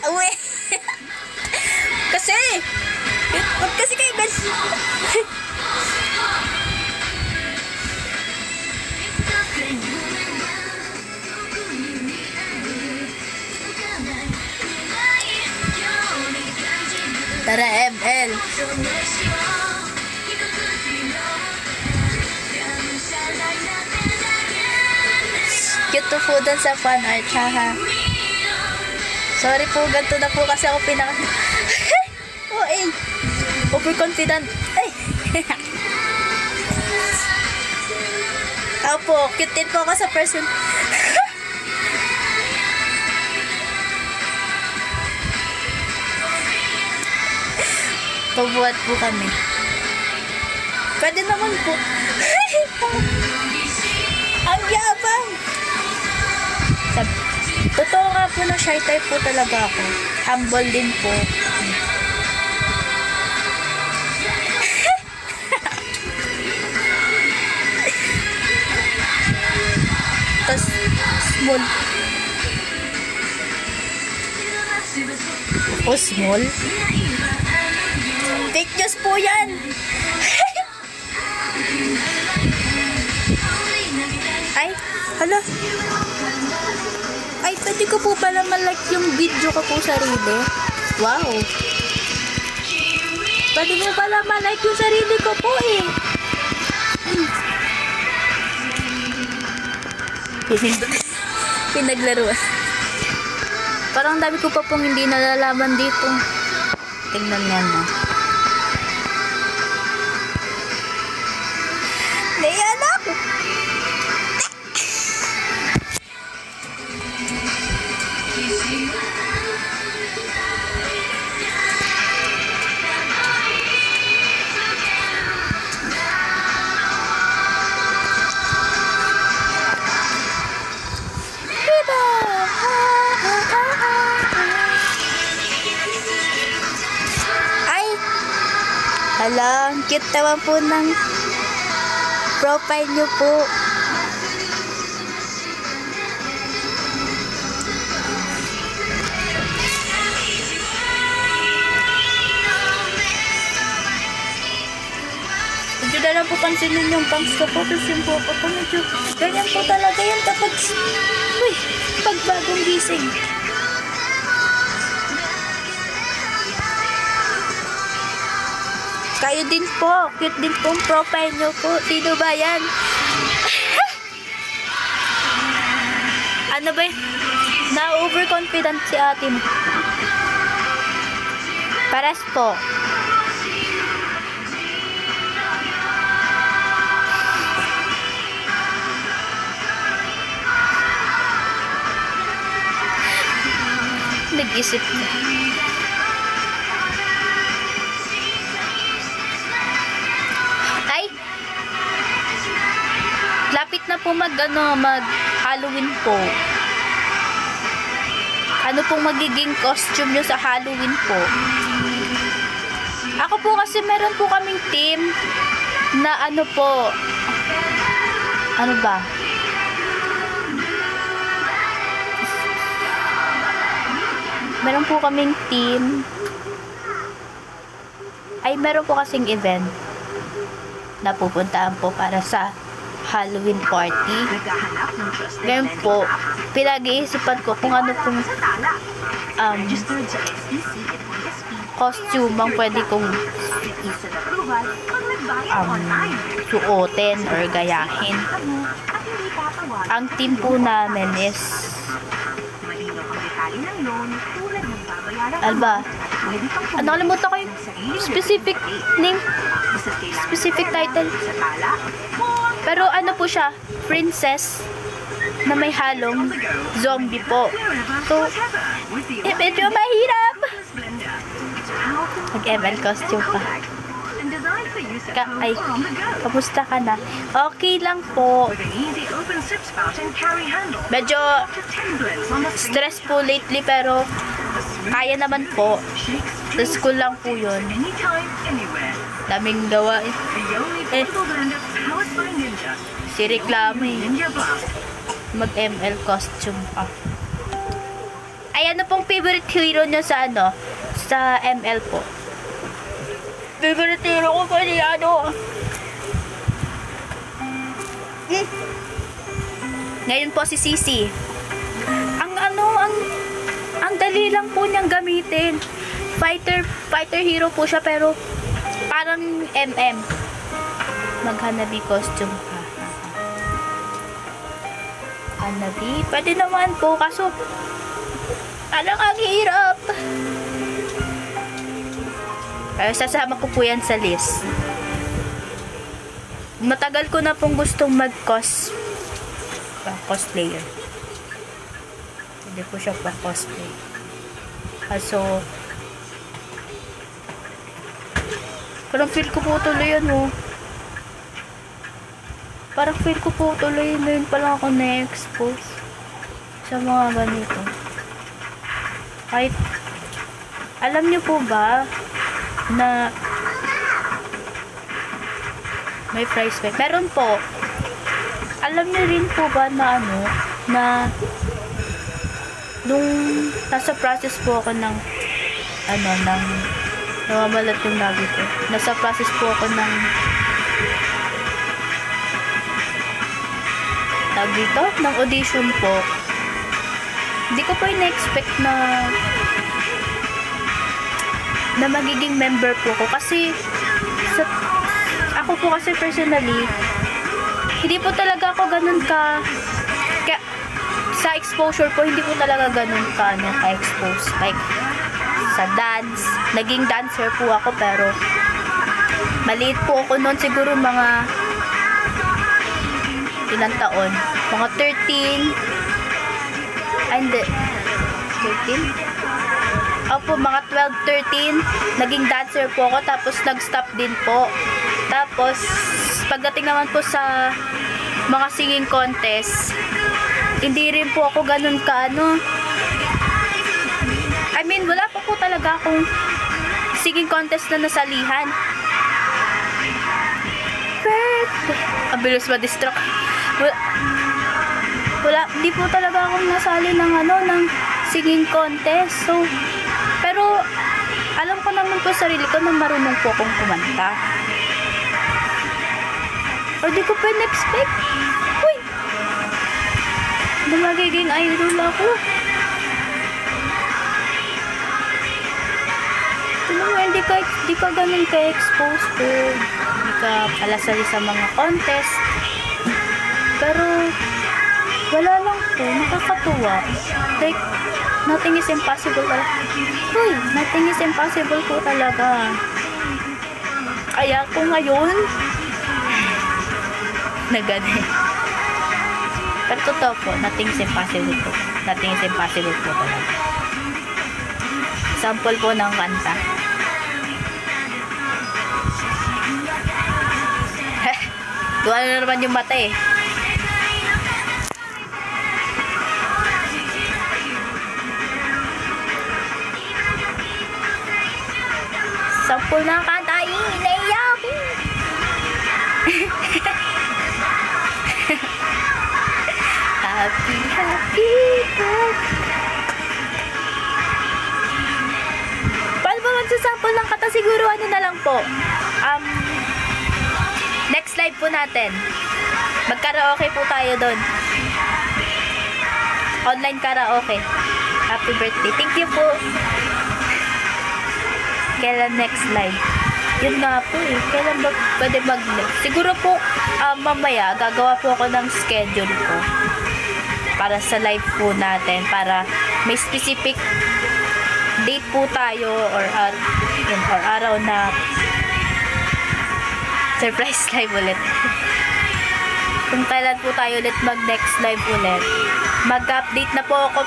Uwe! Kasi! Huwag kasi kayo, Ben! Tara, ML. Cute to po dun sa fan art, haha. Sorry po, ganito na po kasi ako overconfident. Ay! Opo, cute din po ako sa person. Pabuhat po kami. Pwede naman po. Ang yabang! Totoo nga po na shy type po talaga ako. Humble din po. Tapos, small. Small? Fake news po yan! Ay, hala. Ay, pwede ko po pala malike yung video ko po sarili. Wow. Pwede mo pala malike yung sarili ko po eh. Pinaglaruan. Parang dami ko pa pong hindi nalalaman dito. Tingnan nga na. Nayanak! Hala, ang cute naman po ng profile nyo po. ko lang po pansinin yung bangs ko po. Tapos yung buhok ko po medyo ganyan po talaga yan kapag, uy, pag bagong gising. Kayo din po. Cute din pong profile nyo po. Sino ba yan? Ano ba yun? Na-overconfident si ate mo. Paras po. Nag-isip na. Ay! Lapit na po mag Halloween po. Ano pong magiging costume nyo sa Halloween po? Ako po kasi meron po kaming team na ano po. Ano ba? Meron po kaming team. Ay, meron po kasing event na pupuntaan po para sa Halloween party. Ngayon po, pinag-iisipan ko kung ano pong costume ang pwede kong suotin or gayahin. Ang team po namin is Alba. Nakalimutan ko yung specific name, specific title. Pero ano po siya, princess na may halong zombie po. So, medyo mahirap. Mag-ML costume pa. Ay, kamusta ka na? Okay lang po. Medyo stressful lately pero kaya naman po. Sa school lang po yun. Daming gawa eh. Si reklamo eh. Mag-ML costume pa. Ay, ano pong favorite hero nyo sa ano? Sa ML po? Favorite hero ko pa ni ano? Ngayon po si Sisi. Ang dali lang po niyang gamitin. Fighter hero po siya pero parang MM. Mag-Hanabi costume ka. Hanabi? Pwede naman po kaso alang ang hirap. Pero sasama ko po yan sa list. Matagal ko na pong gustong cosplayer. Hindi po siya pa cosplay. So parang feel ko po tuloy yan oh. Parang feel ko po tuloy yun pala ako na-expose sa mga ganito. Kahit alam niyo po ba na may price tag? Meron po. Alam niyo rin po ba na ano, na nung nasa process po ako ng ano, ng nawamalat yung lagi ko. Nasa process po ako ng tag dito, ng audition po. Hindi ko po ina-expect na magiging member po ko kasi ako po kasi personally hindi po talaga ako ganun kaya sa exposure po hindi po talaga ganun ka-expose like sa dance, naging dancer po ako pero maliit po ako noon siguro mga ilang taon, mga 13 and 13 Opo, mga 12, 13, naging dancer po ako, tapos nag-stop din po. Tapos, pagdating naman po sa mga singing contest, hindi rin po ako ganun ka-ano. I mean, wala pa po talaga akong singing contest na nasalihan. Ang bilis ma-distract. Wala, hindi po talaga akong nasali ng ng singing contest. So, pero alam ko naman po sarili ko na marunong po akong kumanta. Or di ko pa na-expect. Uy! Na magiging idol ako. Ano mo, di ka ganun ka-expose ko. Di ka palasali sa mga contest. Pero, wala lang po. Nakakatuwa. Like, nothing is impossible talaga. Uy! Nothing is impossible po talaga. Kaya ko ngayon, na ganun. Pero totoo po, nothing is impossible po. Nothing is impossible po talaga. Sample po ng kanta. Tuwa na naman yung mata eh. Sample ng kanta. Naiyak! Happy, happy birthday. Paano ba magsasample ng kanta? Siguro ano na lang po. Next live po natin. Mag-karaoke po tayo doon. Online karaoke. Happy birthday. Thank you po. Kailan next live? Yun nga po eh. Kailan ba pwede mag-next? Siguro po mamaya gagawa po ako ng schedule ko para sa live po natin, para may specific date po tayo or araw na surprise live ulit. Kung kailan po tayo ulit mag-next live ulit. Mag-update na po ako.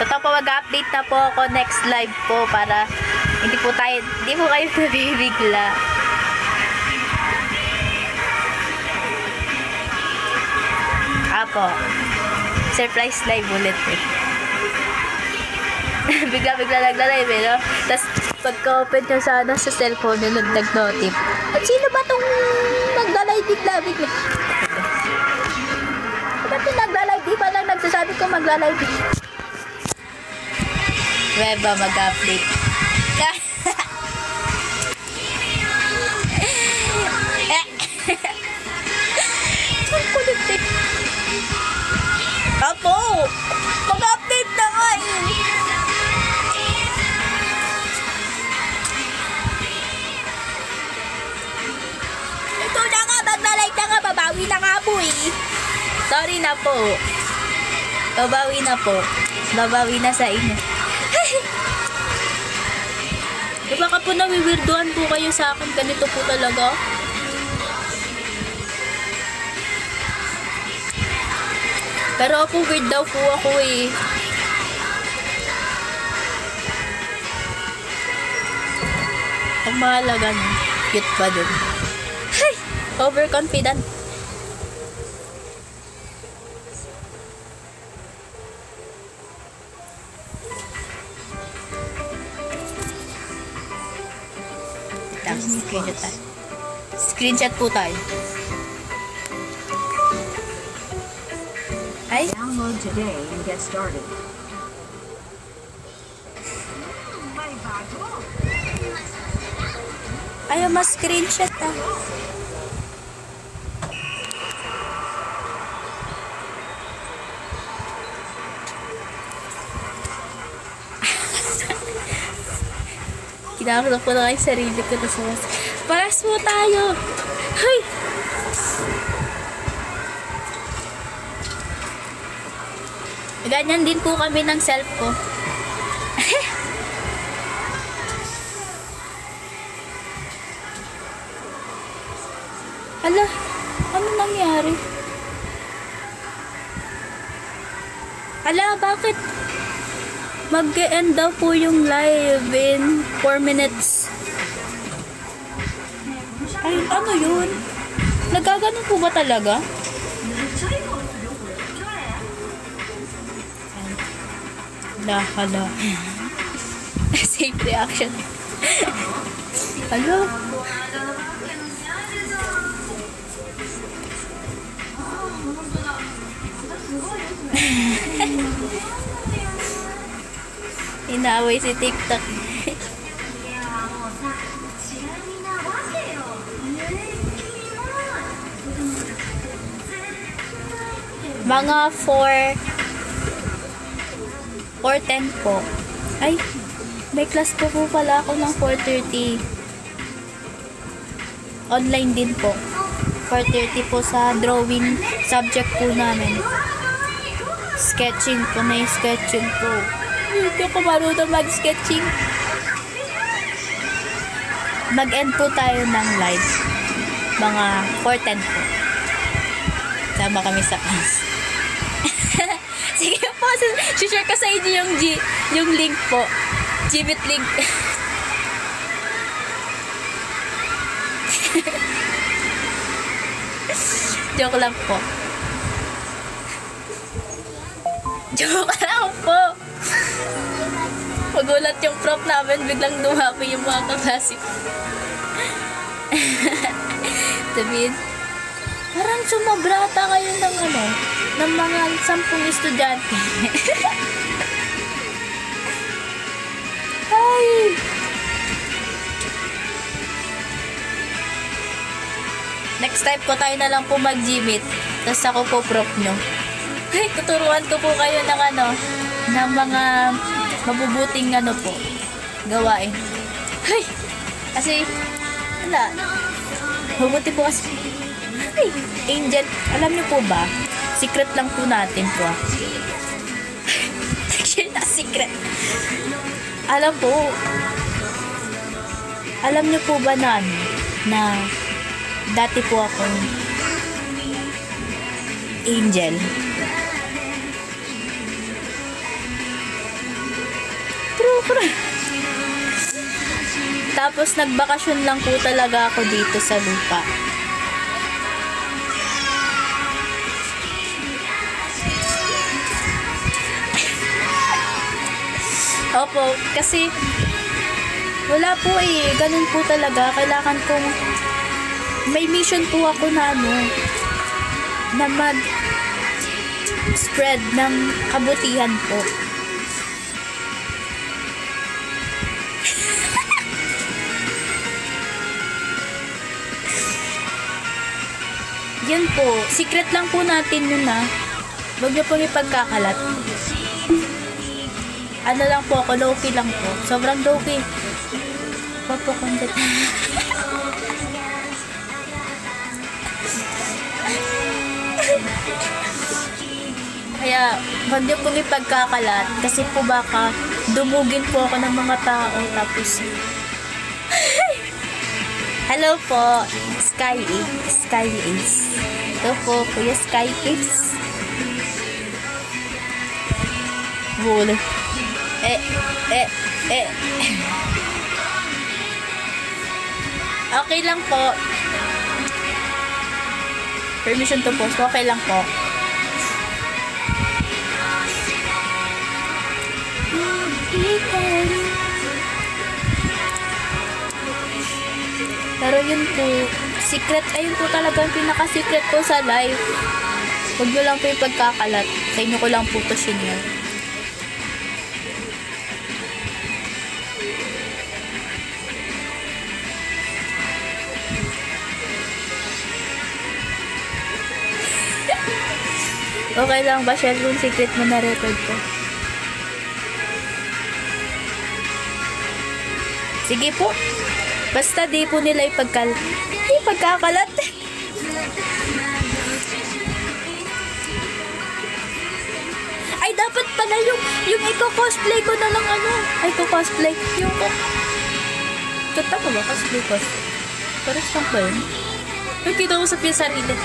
Totoo po, mag-update na po ako next live po para hindi po kayo nabibigla. Apo. Surprise live ulit eh. Bigla-bigla nagla-live eh, no? Tapos, pagka-open nyo sana sa cellphone nyo, nag-notif. At sino ba itong nagla-live bigla-bigla? Ba't yung nagla-live? Di ba lang nagsasabi ko magla-live? Weba, mag-update. Ang kulit eh. Apo! Mag-update na nga eh! Ito na nga, magla-live na nga, babawi na nga po eh. Sorry na po. Babawi na po. Babawi na sa inyo. Baka po nawiwirduhan po kayo sa akin, ganito po talaga. Pero ako weird daw po ako eh. Ang mahalaga nun, cute pa din. Hey! Overconfident. Screenshot tayo. Screenshot po tayo. Ay? Download today and get started. Ayaw ma-screenshot ah. Kinakatok ko na kayo sarili ko na sumas. Paras mo tayo! Hay! Ganyan din po kami ng self ko. Ala, ano nangyari? Ala, bakit? Mag-e-end daw po yung live in 4 minutes. Ay, ano yun? Nagkaganon po ba talaga? Hala. Safe reaction. Hello? Inaaway si TikTok. Mga 4:10 po. Ay, may class po pala ako ng 4:30. Online din po. 4:30 po sa drawing subject po namin. Sketching po na yung sketching po. Hindi ko marunong mag-sketching. Mag-end po tayo ng live. Mga 4:10 po. Sama kami sa class. Sige po, share ko sa inyo yung link po. Gmeet link. Joke lang po. Joke lang po. Magulat yung prof namin, biglang dumami yung mga kaklase ko. Sabihin, parang sumabrata kayo ng mga 10 estudyante. Ay! Next time po tayo na lang po mag-Gmeet. Tapos ako po prof nyo. Ay, tuturuan ko po kayo ng mga mabubuting po, gawain. Ay! Kasi, wala. Mabuti po kasi. Ay, Angel, alam niyo po ba? Secret lang po natin po. Secret. Alam niyo po ba na dati po akong Angel. True. Tapos nagbakasyon lang po talaga ako dito sa lupa. Opo, kasi wala po ganun po talaga. Kailangan kong may mission po ako na mag-spread ng kabutihan po. Yan po. Secret lang po natin yun Huwag niyo pong ipagkakalat. Ano lang po ako, low-key lang po. Sobrang low-key. Papakondit. Kaya, huwag niyo pong ipagkakalat. Kasi po baka dumugin po ako ng mga tao. Tapos, hello po, Sky Ace. Ito po, Kuya Sky Ace. Wala. Okay lang po. Permission to post. Okay lang po. Pero yun po, secret, ayun po talaga ang pinaka-secret po sa live. Huwag nyo lang po yung pagkakalat. Sa inyo ko lang po to senior. Okay lang ba share yung secret mo na record ko? Sige po. Basta di po nila ipagkakalat. Ay, dapat pala yung iko-cosplay ko na lang Ay, ko-cosplay. Yung kata ko ba? Cosplay. Parang lang ba yun? Yung kita mo sa sarili.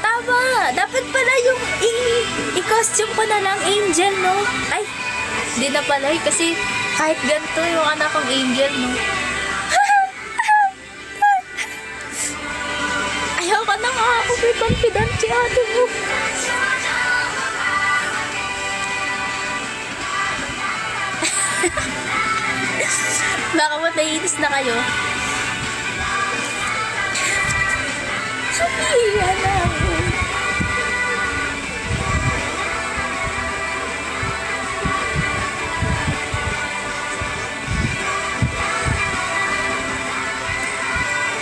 Tama! Dapat pala yung i-costume ko na lang Angel, no? Ay, di na pala kasi kahit ganito yung anak kong Angel, no? Ayaw ka na nga ako may confident si ate mo. Baka mo naiinis na kayo. Sabihan na ako.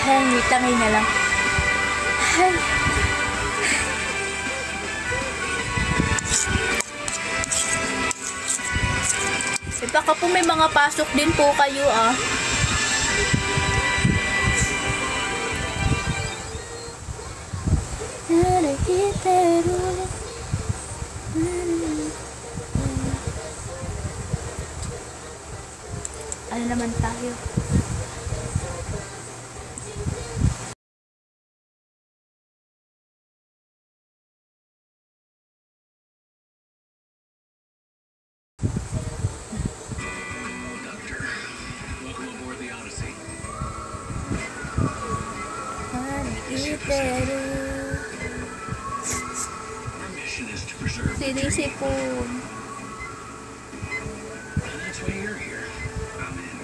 Ay, tangay na lang. Ay. Baka po may mga pasok din po kayo ah. Ano naman tayo? Welcome aboard the Odyssey. Our mission is to preserve the dream. Sinisipon. And that's why you're here. I'm in.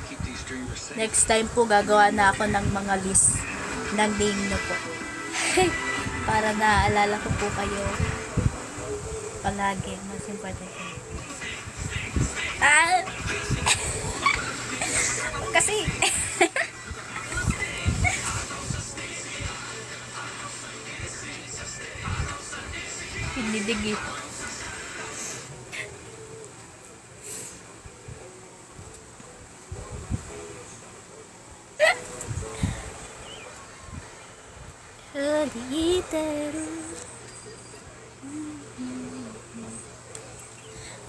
Keep these dreamers safe. Next time po gagawa na ako ng mga list ng name nyo po. Para naaalala ko po kayo palagi. Mas importante. Ah! Kasi hinidig ito.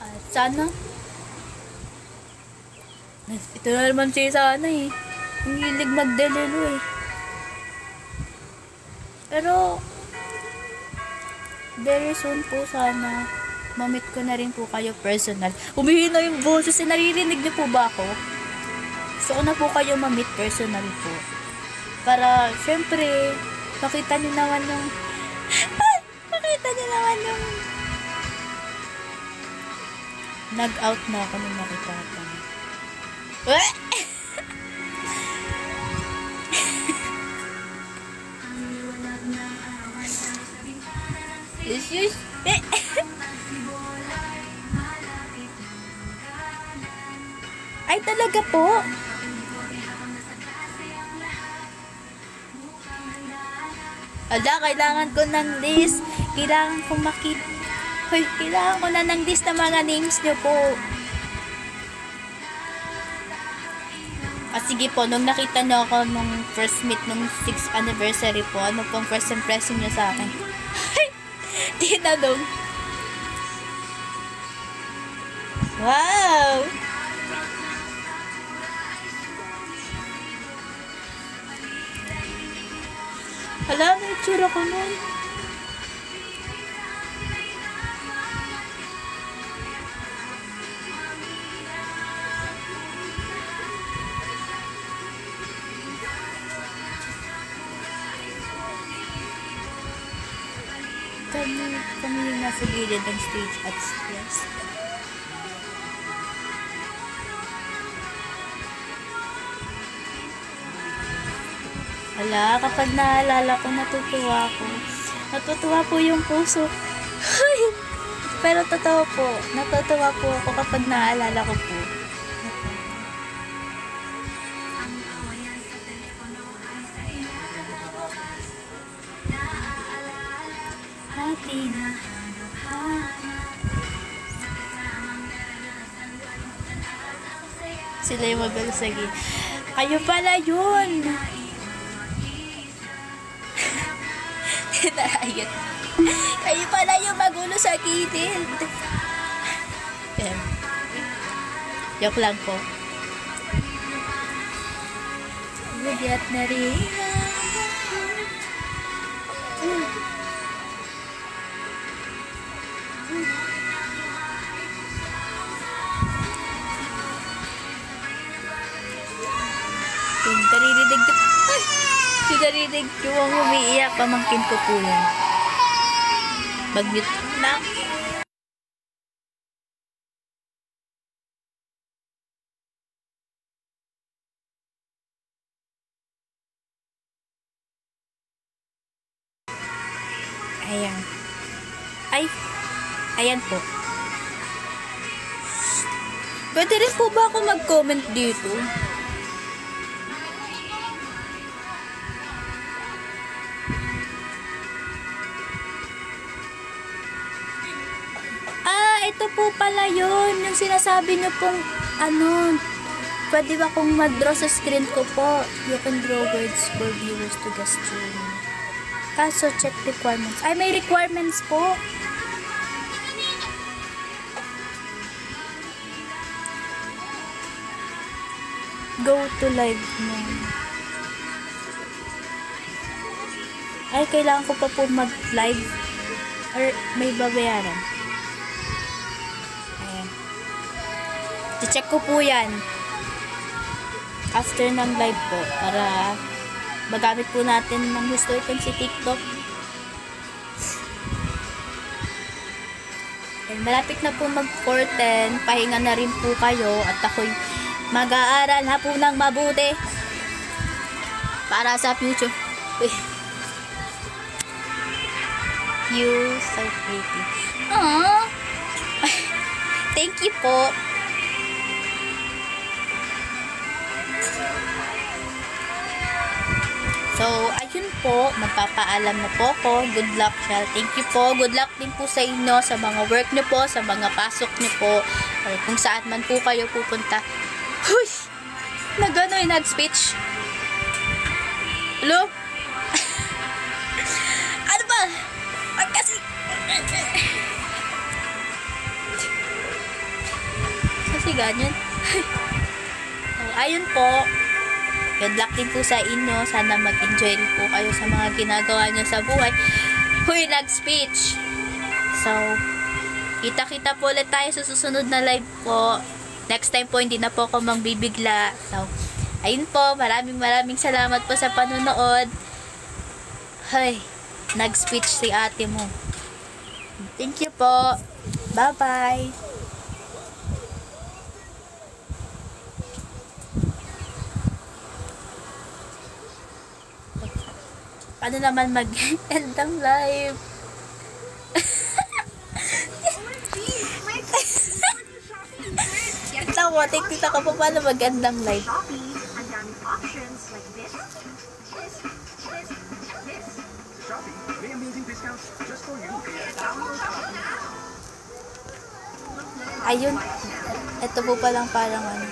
At sana ito na naman siya sana eh. Ang hilig magdelelo eh. Pero very soon po sana mamit ko na rin po kayo personal. Humihina yung boses eh. Naririnig niyo po ba ako? Gusto ko na po kayo mamit personal po. Para syempre makita niyo naman yung makita niyo naman yung nag-out na ako nung nakita ko. Ay, talaga po? Ala, kailangan ko ng list. Kailangan ko Hoy, kailangan ko na ng list ng mga names nyo po. At sige po, nung nakita nyo ako nung first meet nung 6th anniversary po, ano pong first impression nyo sa akin? Tinanong. Wow! Hala, ano yung tsura ko nun? Kami yung nasa gilid ng stage at stress. Hala, kapag naalala ko, natutuwa ako. Natutuwa po yung puso. Pero totoo po, natutuwa po ako kapag naalala ko po. Happy na. Sila yung magalasagi. Kayo pala yun! Narayat. Kayo pala yung magulo sa gilid. Joke lang po. Magyat na rin. Narinig yung umiiyak, pamangkin ko po yun. Mag-mute na. Ayan. Ay, ayan po. Pwede rin po ba ako mag-comment dito? ito po pala yun. Yung sinasabi nyo pong, ano, pwede ba kung mag-draw sa screen ko po? You can draw words for viewers to guess through. Kaso, check requirements. Ay, may requirements po. Go to live mode. Ay, kailangan ko pa po mag-live. Or may babayaran. Ayan. I-check ko po yan. After ng live po. Para magamit po natin ng gusto itong si TikTok. And malapit na po mag-4:10. Pahinga na rin po kayo. At ako'y mag-aaral na po ng mabuti. Para sa future. Uy. You so pretty. Aww. Thank you po. So, ayun po. Magpapaalam na po ako. Good luck, Shell. Thank you po. Good luck din po sa inyo, sa mga work nyo po, sa mga pasok nyo po, or kung saan man po kayo pupunta. Huy! Nag-ano nag-speech? Hello? Ano ba? Kasi ganyan. Ayun po. Good luck din po sa inyo. Sana mag-enjoy rin po kayo sa mga ginagawa nyo sa buhay. Huy, nag-speech. So, kita-kita po ulit tayo sa susunod na live po. Next time po, hindi na po ako mangbibigla. So, ayun po. Maraming salamat po sa panonood. Hey, nag-speech si ate mo. Thank you po. Bye-bye. Paano naman mag-end ang live? Ito mo, tikita ka pa paano mag-end ang live. Ang daming options like this. Shopee, may amazing discounts just for you. Ayun. Ito po palang parang ano.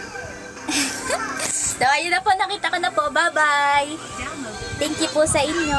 So, ayun na po. Nakita ko na po. Bye-bye. Thank you po sa inyo.